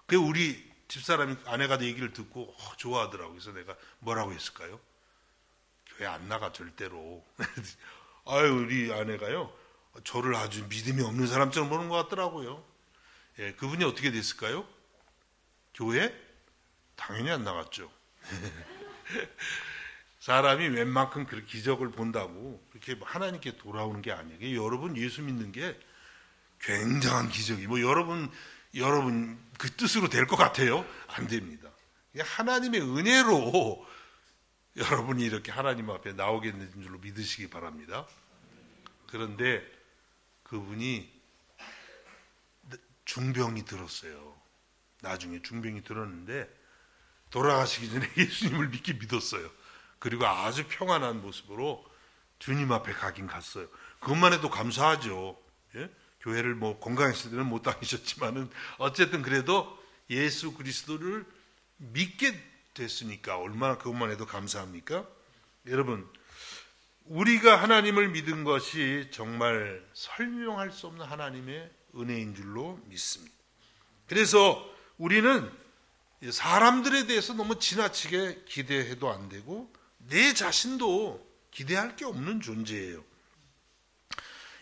그 우리 집사람이 아내가 내 얘기를 듣고 좋아하더라고요. 그래서 내가 뭐라고 했을까요? 교회 안 나가 절대로. 아유 우리 아내가요. 저를 아주 믿음이 없는 사람처럼 보는 것 같더라고요. 그분이 어떻게 됐을까요? 교회? 당연히 안 나갔죠. 사람이 웬만큼 그렇게 기적을 본다고 그렇게 하나님께 돌아오는 게 아니에요. 여러분 예수 믿는 게 굉장한 기적이 뭐 여러분 그 뜻으로 될 것 같아요? 안 됩니다. 하나님의 은혜로 여러분이 이렇게 하나님 앞에 나오겠는 줄로 믿으시기 바랍니다. 그런데 그분이 중병이 들었어요. 나중에 중병이 들었는데 돌아가시기 전에 예수님을 믿었어요. 그리고 아주 평안한 모습으로 주님 앞에 가긴 갔어요. 그것만 해도 감사하죠. 예? 교회를 뭐 건강했을 때는 못 다니셨지만은 어쨌든 그래도 예수 그리스도를 믿게 됐으니까 얼마나 그것만 해도 감사합니까? 여러분, 우리가 하나님을 믿은 것이 정말 설명할 수 없는 하나님의 은혜인 줄로 믿습니다. 그래서 우리는 사람들에 대해서 너무 지나치게 기대해도 안 되고 내 자신도 기대할 게 없는 존재예요.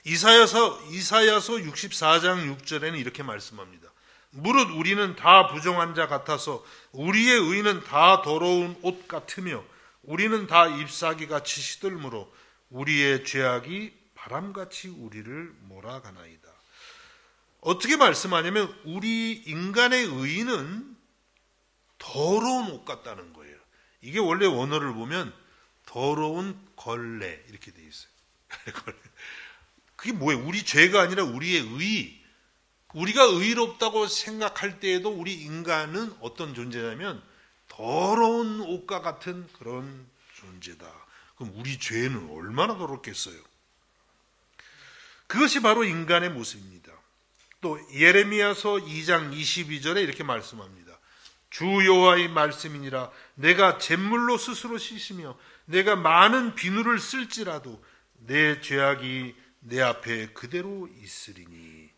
이사야서 64장 6절에는 이렇게 말씀합니다. 무릇 우리는 다 부정한 자 같아서 우리의 의는 다 더러운 옷 같으며 우리는 다 잎사귀같이 시들므로 우리의 죄악이 바람같이 우리를 몰아가나이다. 어떻게 말씀하냐면 우리 인간의 의는 더러운 옷 같다는 거예요. 이게 원래 원어를 보면 더러운 걸레 이렇게 돼 있어요. 그게 뭐예요? 우리 죄가 아니라 우리의 의. 우리가 의롭다고 생각할 때에도 우리 인간은 어떤 존재냐면 더러운 옷과 같은 그런 존재다. 그럼 우리 죄는 얼마나 더럽겠어요? 그것이 바로 인간의 모습입니다. 또 예레미야서 2장 22절에 이렇게 말씀합니다. 주 여호와의 말씀이니라 내가 잿물로 스스로 씻으며 내가 많은 비누를 쓸지라도 내 죄악이 내 앞에 그대로 있으리니.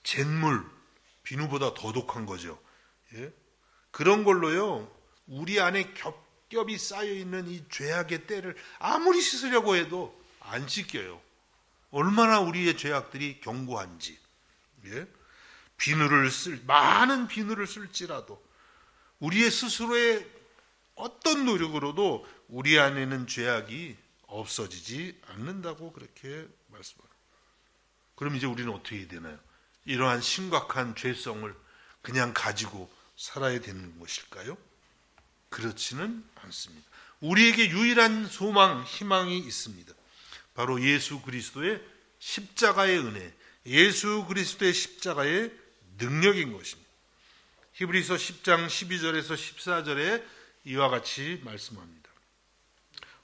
잿물, 비누보다 더 독한 거죠. 예? 그런 걸로요 우리 안에 겹겹이 쌓여있는 이 죄악의 때를 아무리 씻으려고 해도 안 씻겨요. 얼마나 우리의 죄악들이 견고한지. 예? 많은 비누를 쓸지라도 우리의 스스로의 어떤 노력으로도 우리 안에는 죄악이 없어지지 않는다고 그렇게 말씀합니다. 그럼 이제 우리는 어떻게 해야 되나요? 이러한 심각한 죄성을 그냥 가지고 살아야 되는 것일까요? 그렇지는 않습니다. 우리에게 유일한 소망, 희망이 있습니다. 바로 예수 그리스도의 십자가의 은혜, 예수 그리스도의 십자가의 능력인 것입니다. 히브리서 10장 12절에서 14절에 이와 같이 말씀합니다.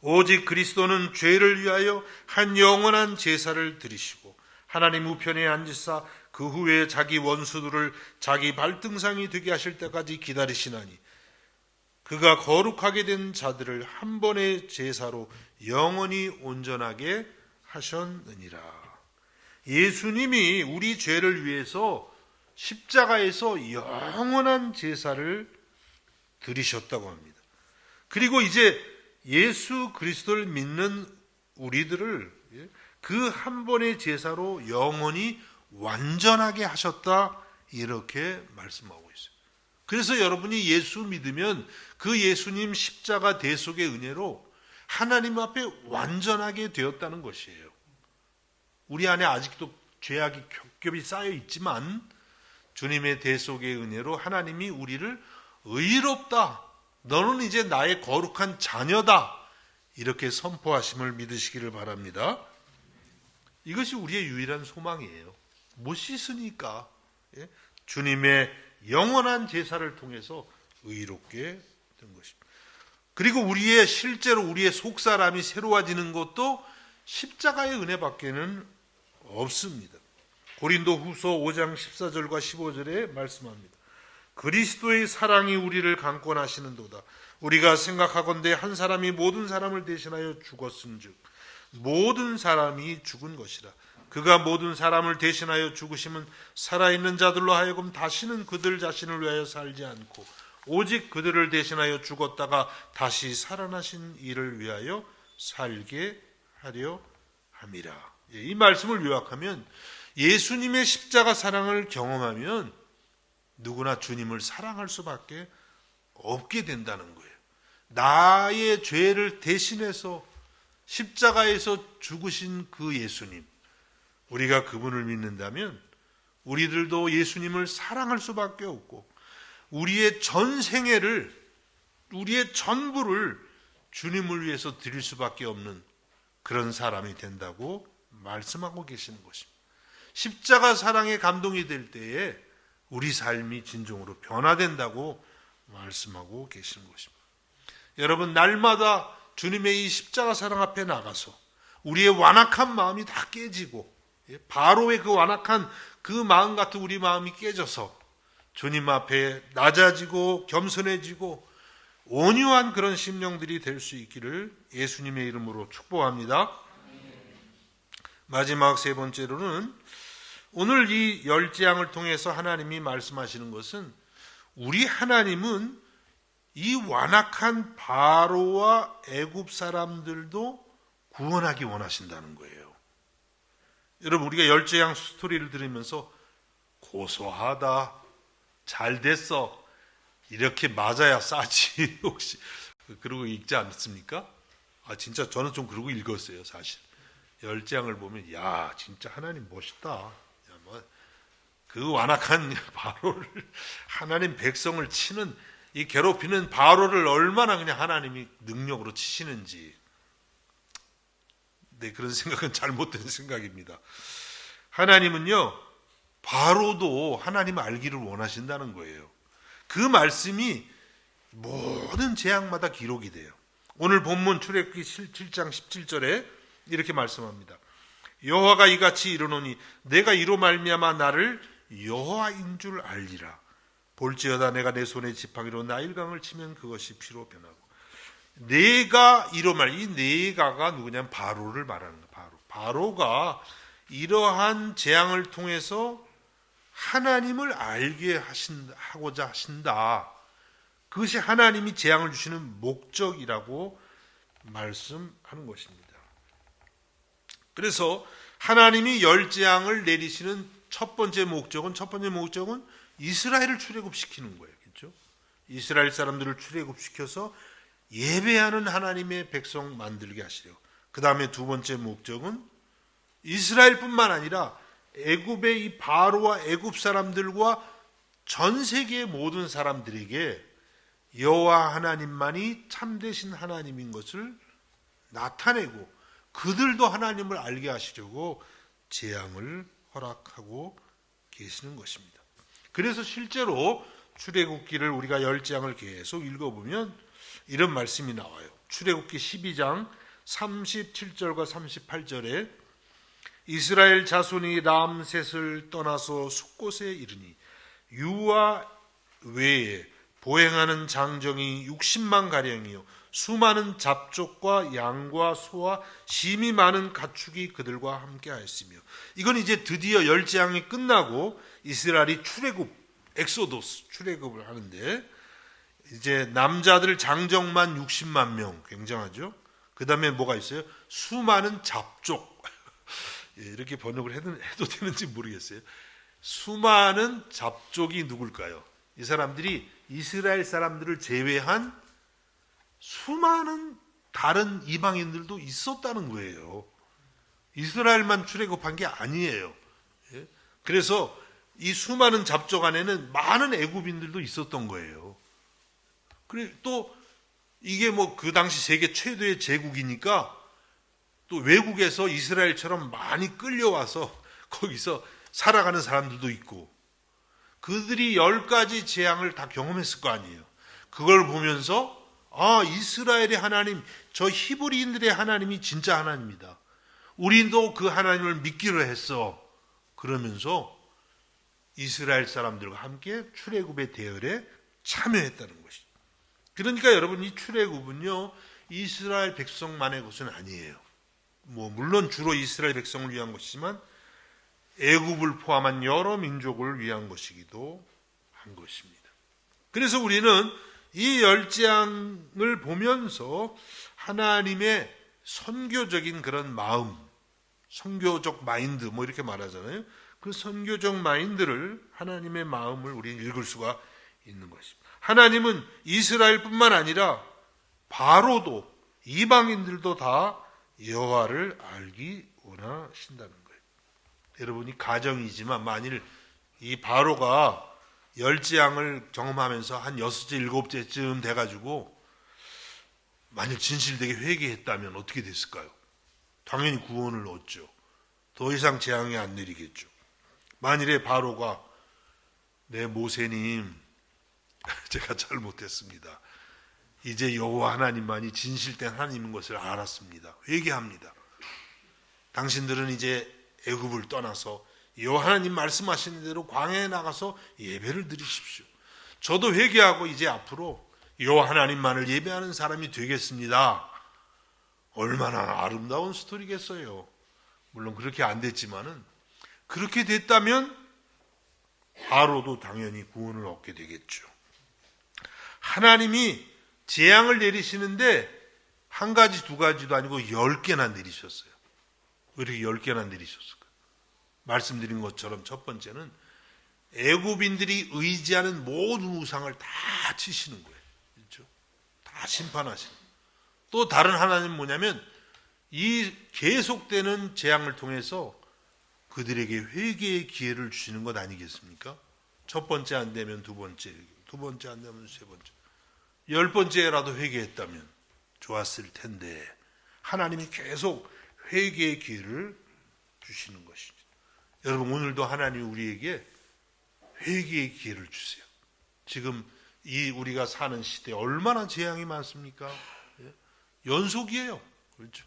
오직 그리스도는 죄를 위하여 한 영원한 제사를 드리시고 하나님 우편에 앉으사 그 후에 자기 원수들을 자기 발등상이 되게 하실 때까지 기다리시나니 그가 거룩하게 된 자들을 한 번의 제사로 영원히 온전하게 하셨느니라. 예수님이 우리 죄를 위해서 십자가에서 영원한 제사를 드리셨다고 합니다. 그리고 이제 예수 그리스도를 믿는 우리들을 그 한 번의 제사로 영원히 완전하게 하셨다, 이렇게 말씀하고 있어요. 그래서 여러분이 예수 믿으면 그 예수님 십자가 대속의 은혜로 하나님 앞에 완전하게 되었다는 것이에요. 우리 안에 아직도 죄악이 겹겹이 쌓여 있지만 주님의 대속의 은혜로 하나님이 우리를 의롭다, 너는 이제 나의 거룩한 자녀다, 이렇게 선포하심을 믿으시기를 바랍니다. 이것이 우리의 유일한 소망이에요. 못 씻으니까 주님의 영원한 제사를 통해서 의롭게 된 것입니다. 그리고 실제로 우리의 속사람이 새로워지는 것도 십자가의 은혜밖에는 없습니다. 고린도 후서 5장 14절과 15절에 말씀합니다. 그리스도의 사랑이 우리를 강권하시는도다. 우리가 생각하건대 한 사람이 모든 사람을 대신하여 죽었은즉 모든 사람이 죽은 것이라. 그가 모든 사람을 대신하여 죽으심은 살아있는 자들로 하여금 다시는 그들 자신을 위하여 살지 않고 오직 그들을 대신하여 죽었다가 다시 살아나신 이를 위하여 살게 하려 함이라. 이 말씀을 요약하면 예수님의 십자가 사랑을 경험하면 누구나 주님을 사랑할 수밖에 없게 된다는 거예요. 나의 죄를 대신해서 십자가에서 죽으신 그 예수님, 우리가 그분을 믿는다면 우리들도 예수님을 사랑할 수밖에 없고 우리의 전생애를, 우리의 전부를 주님을 위해서 드릴 수밖에 없는 그런 사람이 된다고 말씀하고 계시는 것입니다. 십자가 사랑에 감동이 될 때에 우리 삶이 진정으로 변화된다고 말씀하고 계시는 것입니다. 여러분, 날마다 주님의 이 십자가 사랑 앞에 나가서 우리의 완악한 마음이 다 깨지고 바로의 그 완악한 그 마음 같은 우리 마음이 깨져서 주님 앞에 낮아지고 겸손해지고 온유한 그런 심령들이 될 수 있기를 예수님의 이름으로 축복합니다. 마지막 세 번째로는 오늘 이 열재앙을 통해서 하나님이 말씀하시는 것은 우리 하나님은 이 완악한 바로와 애굽 사람들도 구원하기 원하신다는 거예요. 여러분, 우리가 열재앙 스토리를 들으면서 고소하다, 잘 됐어, 이렇게 맞아야 싸지 혹시 그러고 읽지 않습니까? 진짜 저는 좀 그러고 읽었어요. 사실 열재앙을 보면 야, 진짜 하나님 멋있다. 그 완악한 바로를, 하나님 백성을 치는, 이 괴롭히는 바로를 얼마나 그냥 하나님이 능력으로 치시는지. 네, 그런 생각은 잘못된 생각입니다. 하나님은요, 바로도 하나님 알기를 원하신다는 거예요. 그 말씀이 모든 재앙마다 기록이 돼요. 오늘 본문 출애굽기 7장 17절에 이렇게 말씀합니다. 여호와가 이같이 이르노니 내가 이로 말미암아 나를 여호와인 줄 알리라. 볼지어다 내가 내 손에 지팡이로 나일강을 치면 그것이 피로 변하고. 내가 이로 이 내가가 누구냐면 바로를 말하는 거예요. 바로가 이러한 재앙을 통해서 하나님을 알게 하고자 하신다. 그것이 하나님이 재앙을 주시는 목적이라고 말씀하는 것입니다. 그래서 하나님이 열재앙을 내리시는 첫 번째 목적은 이스라엘을 출애굽시키는 거예요. 그렇죠? 이스라엘 사람들을 출애굽시켜서 예배하는 하나님의 백성 만들게 하시려. 그 다음에 두 번째 목적은 이스라엘뿐만 아니라 애굽의 이 바로와 애굽 사람들과 전 세계의 모든 사람들에게 여호와 하나님만이 참되신 하나님인 것을 나타내고 그들도 하나님을 알게 하시려고 재앙을 허락하고 계시는 것입니다. 그래서 실제로 출애굽기를 우리가 열재앙을 계속 읽어보면 이런 말씀이 나와요. 출애굽기 12장 37절과 38절에 이스라엘 자손이 람셋을 떠나서 숫곳에 이르니 유아 외에 보행하는 장정이 60만 가량이요 수많은 잡족과 양과 소와 심히 많은 가축이 그들과 함께 하였으며. 이건 이제 드디어 열재앙이 끝나고 이스라엘이 엑소도스 출애굽을 하는데, 이제 남자들 장정만 60만 명, 굉장하죠. 그 다음에 뭐가 있어요? 수많은 잡족. 이렇게 번역을 해도 되는지 모르겠어요. 수많은 잡족이 누굴까요? 이 사람들이 이스라엘 사람들을 제외한 수많은 다른 이방인들도 있었다는 거예요. 이스라엘만 출애굽한 게 아니에요. 그래서 이 수많은 잡족 안에는 많은 애굽인들도 있었던 거예요. 그리고 또 이게 뭐 그 당시 세계 최대의 제국이니까 또 외국에서 이스라엘처럼 많이 끌려와서 거기서 살아가는 사람들도 있고, 그들이 10가지 재앙을 다 경험했을 거 아니에요. 그걸 보면서 이스라엘의 하나님, 저 히브리인들의 하나님이 진짜 하나님이다. 우리도 그 하나님을 믿기로 했어. 그러면서 이스라엘 사람들과 함께 출애굽의 대열에 참여했다는 것이죠. 그러니까 여러분, 이 출애굽은요, 이스라엘 백성만의 것은 아니에요. 물론 주로 이스라엘 백성을 위한 것이지만 애굽을 포함한 여러 민족을 위한 것이기도 한 것입니다. 그래서 우리는 이 열재앙을 보면서 하나님의 선교적인 그런 마음, 선교적 마인드 이렇게 말하잖아요. 그 선교적 마인드를, 하나님의 마음을 우리는 읽을 수가 있는 것입니다. 하나님은 이스라엘뿐만 아니라 바로도, 이방인들도 다 여호와를 알기 원하신다는 거예요. 여러분이 가정이지만 만일 이 바로가 열재앙을 경험하면서 한 6째, 7째쯤 돼가지고 만일 진실되게 회개했다면 어떻게 됐을까요? 당연히 구원을 얻죠. 더 이상 재앙이 안 내리겠죠. 만일에 바로가 네 모세님, 제가 잘못했습니다. 이제 여호와 하나님만이 진실된 하나님인 것을 알았습니다. 회개합니다. 당신들은 이제 애굽을 떠나서 여호와 하나님 말씀하시는 대로 광야에 나가서 예배를 드리십시오. 저도 회개하고 이제 앞으로 여호와 하나님만을 예배하는 사람이 되겠습니다. 얼마나 아름다운 스토리겠어요. 물론 그렇게 안 됐지만은, 그렇게 됐다면 바로도 당연히 구원을 얻게 되겠죠. 하나님이 재앙을 내리시는데 한 가지, 두 가지도 아니고 10개나 내리셨어요. 왜 이렇게 10개나 내리셨을까? 말씀드린 것처럼 첫 번째는 애굽인들이 의지하는 모든 우상을 다 치시는 거예요. 그렇죠? 다 심판하시는. 또 다른 하나는 뭐냐면 이 계속되는 재앙을 통해서 그들에게 회개의 기회를 주시는 것 아니겠습니까? 첫 번째 안 되면 두 번째, 두 번째 안 되면 세 번째, 10번째라도 회개했다면 좋았을 텐데 하나님이 계속 회개의 기회를 주시는 것이죠. 여러분, 오늘도 하나님이 우리에게 회개의 기회를 주세요. 지금 이 우리가 사는 시대에 얼마나 재앙이 많습니까? 연속이에요. 그렇죠?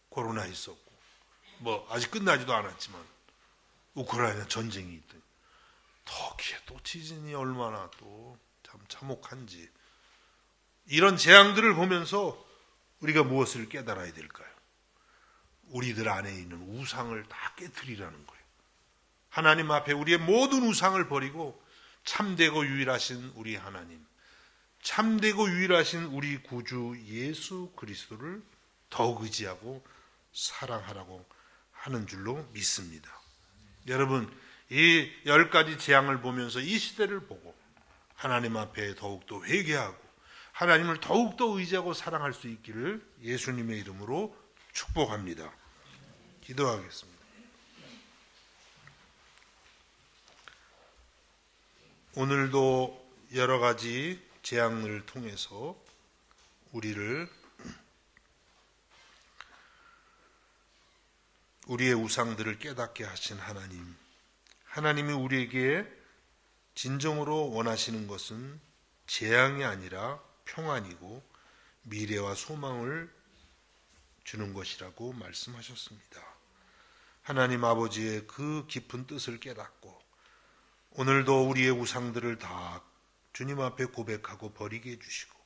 코로나 있었고, 아직 끝나지도 않았지만 우크라이나 전쟁이 있더니 터키에 또 지진이 얼마나 또 참 참혹한지, 이런 재앙들을 보면서 우리가 무엇을 깨달아야 될까요? 우리들 안에 있는 우상을 다 깨트리라는 거예요. 하나님 앞에 우리의 모든 우상을 버리고 참되고 유일하신 우리 하나님, 참되고 유일하신 우리 구주 예수 그리스도를 더욱 의지하고 사랑하라고 하는 줄로 믿습니다. 여러분, 이 10가지 재앙을 보면서 이 시대를 보고 하나님 앞에 더욱더 회개하고 하나님을 더욱더 의지하고 사랑할 수 있기를 예수님의 이름으로 축복합니다. 기도하겠습니다. 오늘도 여러 가지 재앙을 통해서 우리의 우상들을 깨닫게 하신 하나님, 하나님이 우리에게 진정으로 원하시는 것은 재앙이 아니라 평안이고 미래와 소망을 주는 것이라고 말씀하셨습니다. 하나님 아버지의 그 깊은 뜻을 깨닫고 오늘도 우리의 우상들을 다 주님 앞에 고백하고 버리게 해주시고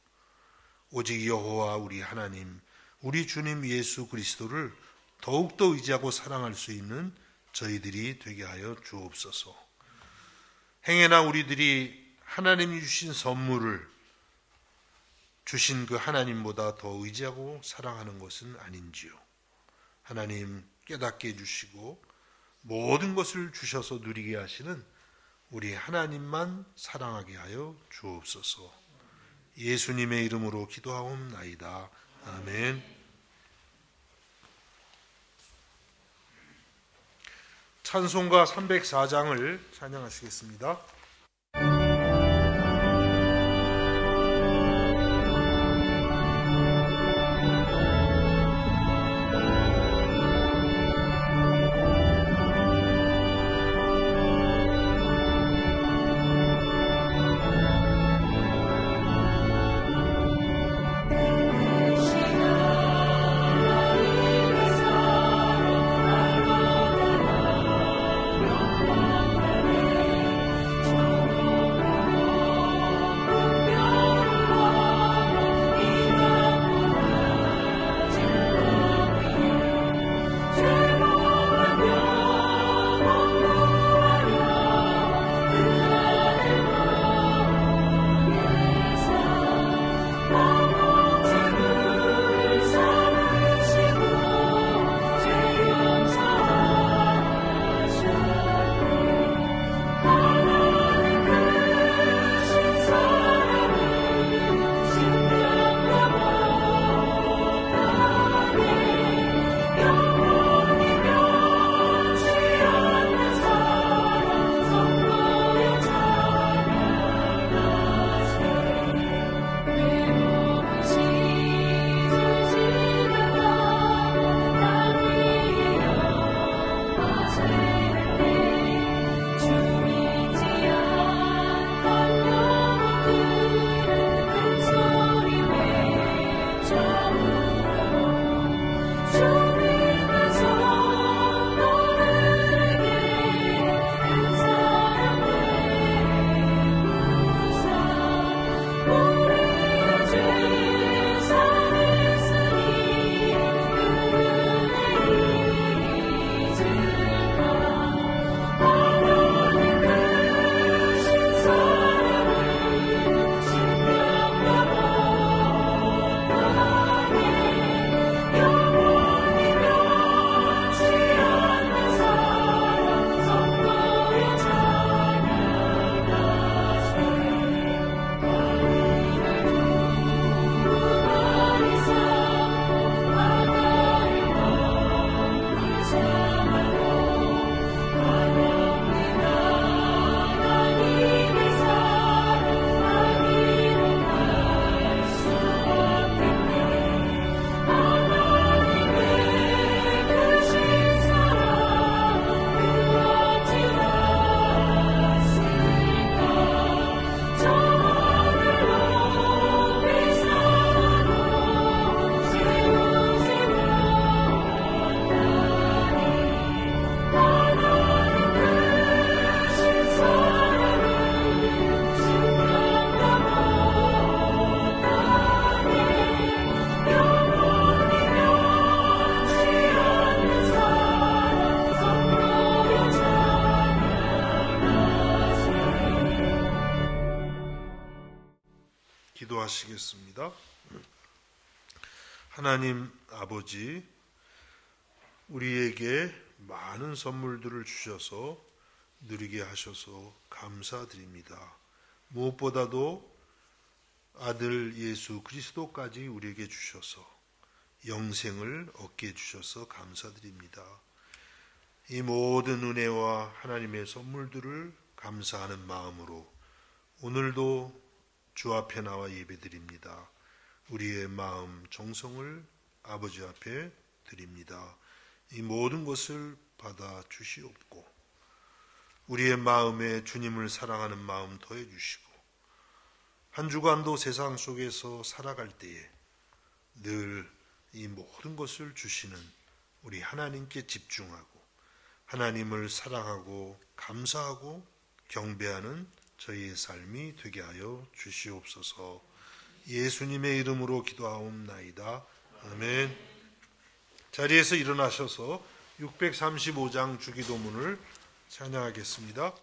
오직 여호와 우리 하나님, 우리 주님 예수 그리스도를 더욱더 의지하고 사랑할 수 있는 저희들이 되게 하여 주옵소서. 행여나 우리들이 하나님이 주신 선물을 주신 그 하나님보다 더 의지하고 사랑하는 것은 아닌지요. 하나님 깨닫게 해주시고 모든 것을 주셔서 누리게 하시는 우리 하나님만 사랑하게 하여 주옵소서. 예수님의 이름으로 기도하옵나이다. 아멘. 찬송가 304장을 찬양하시겠습니다. 기도하시겠습니다. 하나님 아버지, 우리에게 많은 선물들을 주셔서 누리게 하셔서 감사드립니다. 무엇보다도 아들 예수 그리스도까지 우리에게 주셔서 영생을 얻게 해주셔서 감사드립니다. 이 모든 은혜와 하나님의 선물들을 감사하는 마음으로 오늘도 주 앞에 나와 예배드립니다. 우리의 마음 정성을 아버지 앞에 드립니다. 이 모든 것을 받아 주시옵고 우리의 마음에 주님을 사랑하는 마음 더해 주시고 한 주간도 세상 속에서 살아갈 때에 늘 이 모든 것을 주시는 우리 하나님께 집중하고 하나님을 사랑하고 감사하고 경배하는 저희의 삶이 되게 하여 주시옵소서. 예수님의 이름으로 기도하옵나이다. 아멘. 자리에서 일어나셔서 635장 주기도문을 찬양하겠습니다.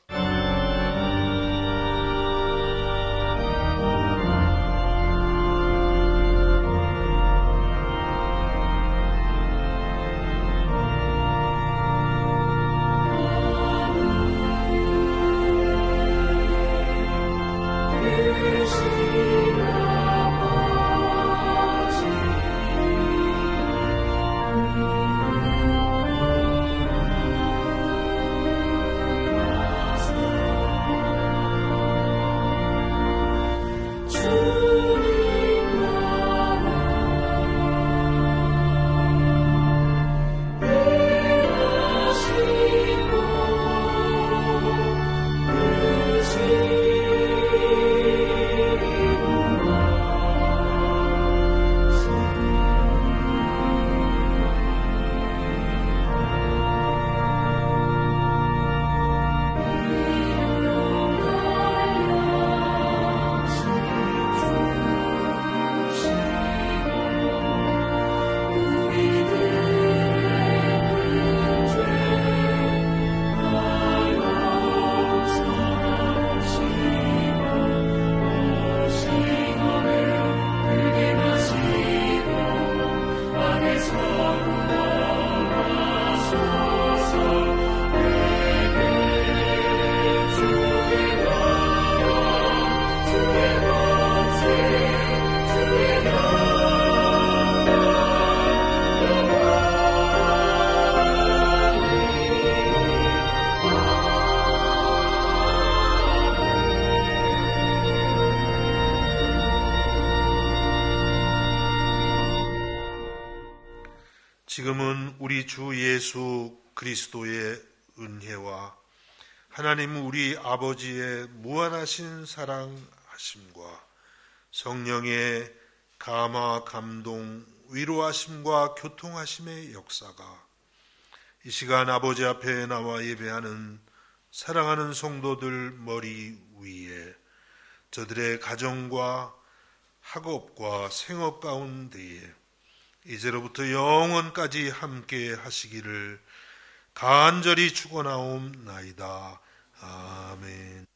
지금은 우리 주 예수 그리스도의 은혜와 하나님 우리 아버지의 무한하신 사랑하심과 성령의 감화, 감동, 위로하심과 교통하심의 역사가 이 시간 아버지 앞에 나와 예배하는 사랑하는 성도들 머리 위에 저들의 가정과 학업과 생업 가운데에 이제로부터 영원까지 함께 하시기를 간절히 축원하옵나이다. 아멘.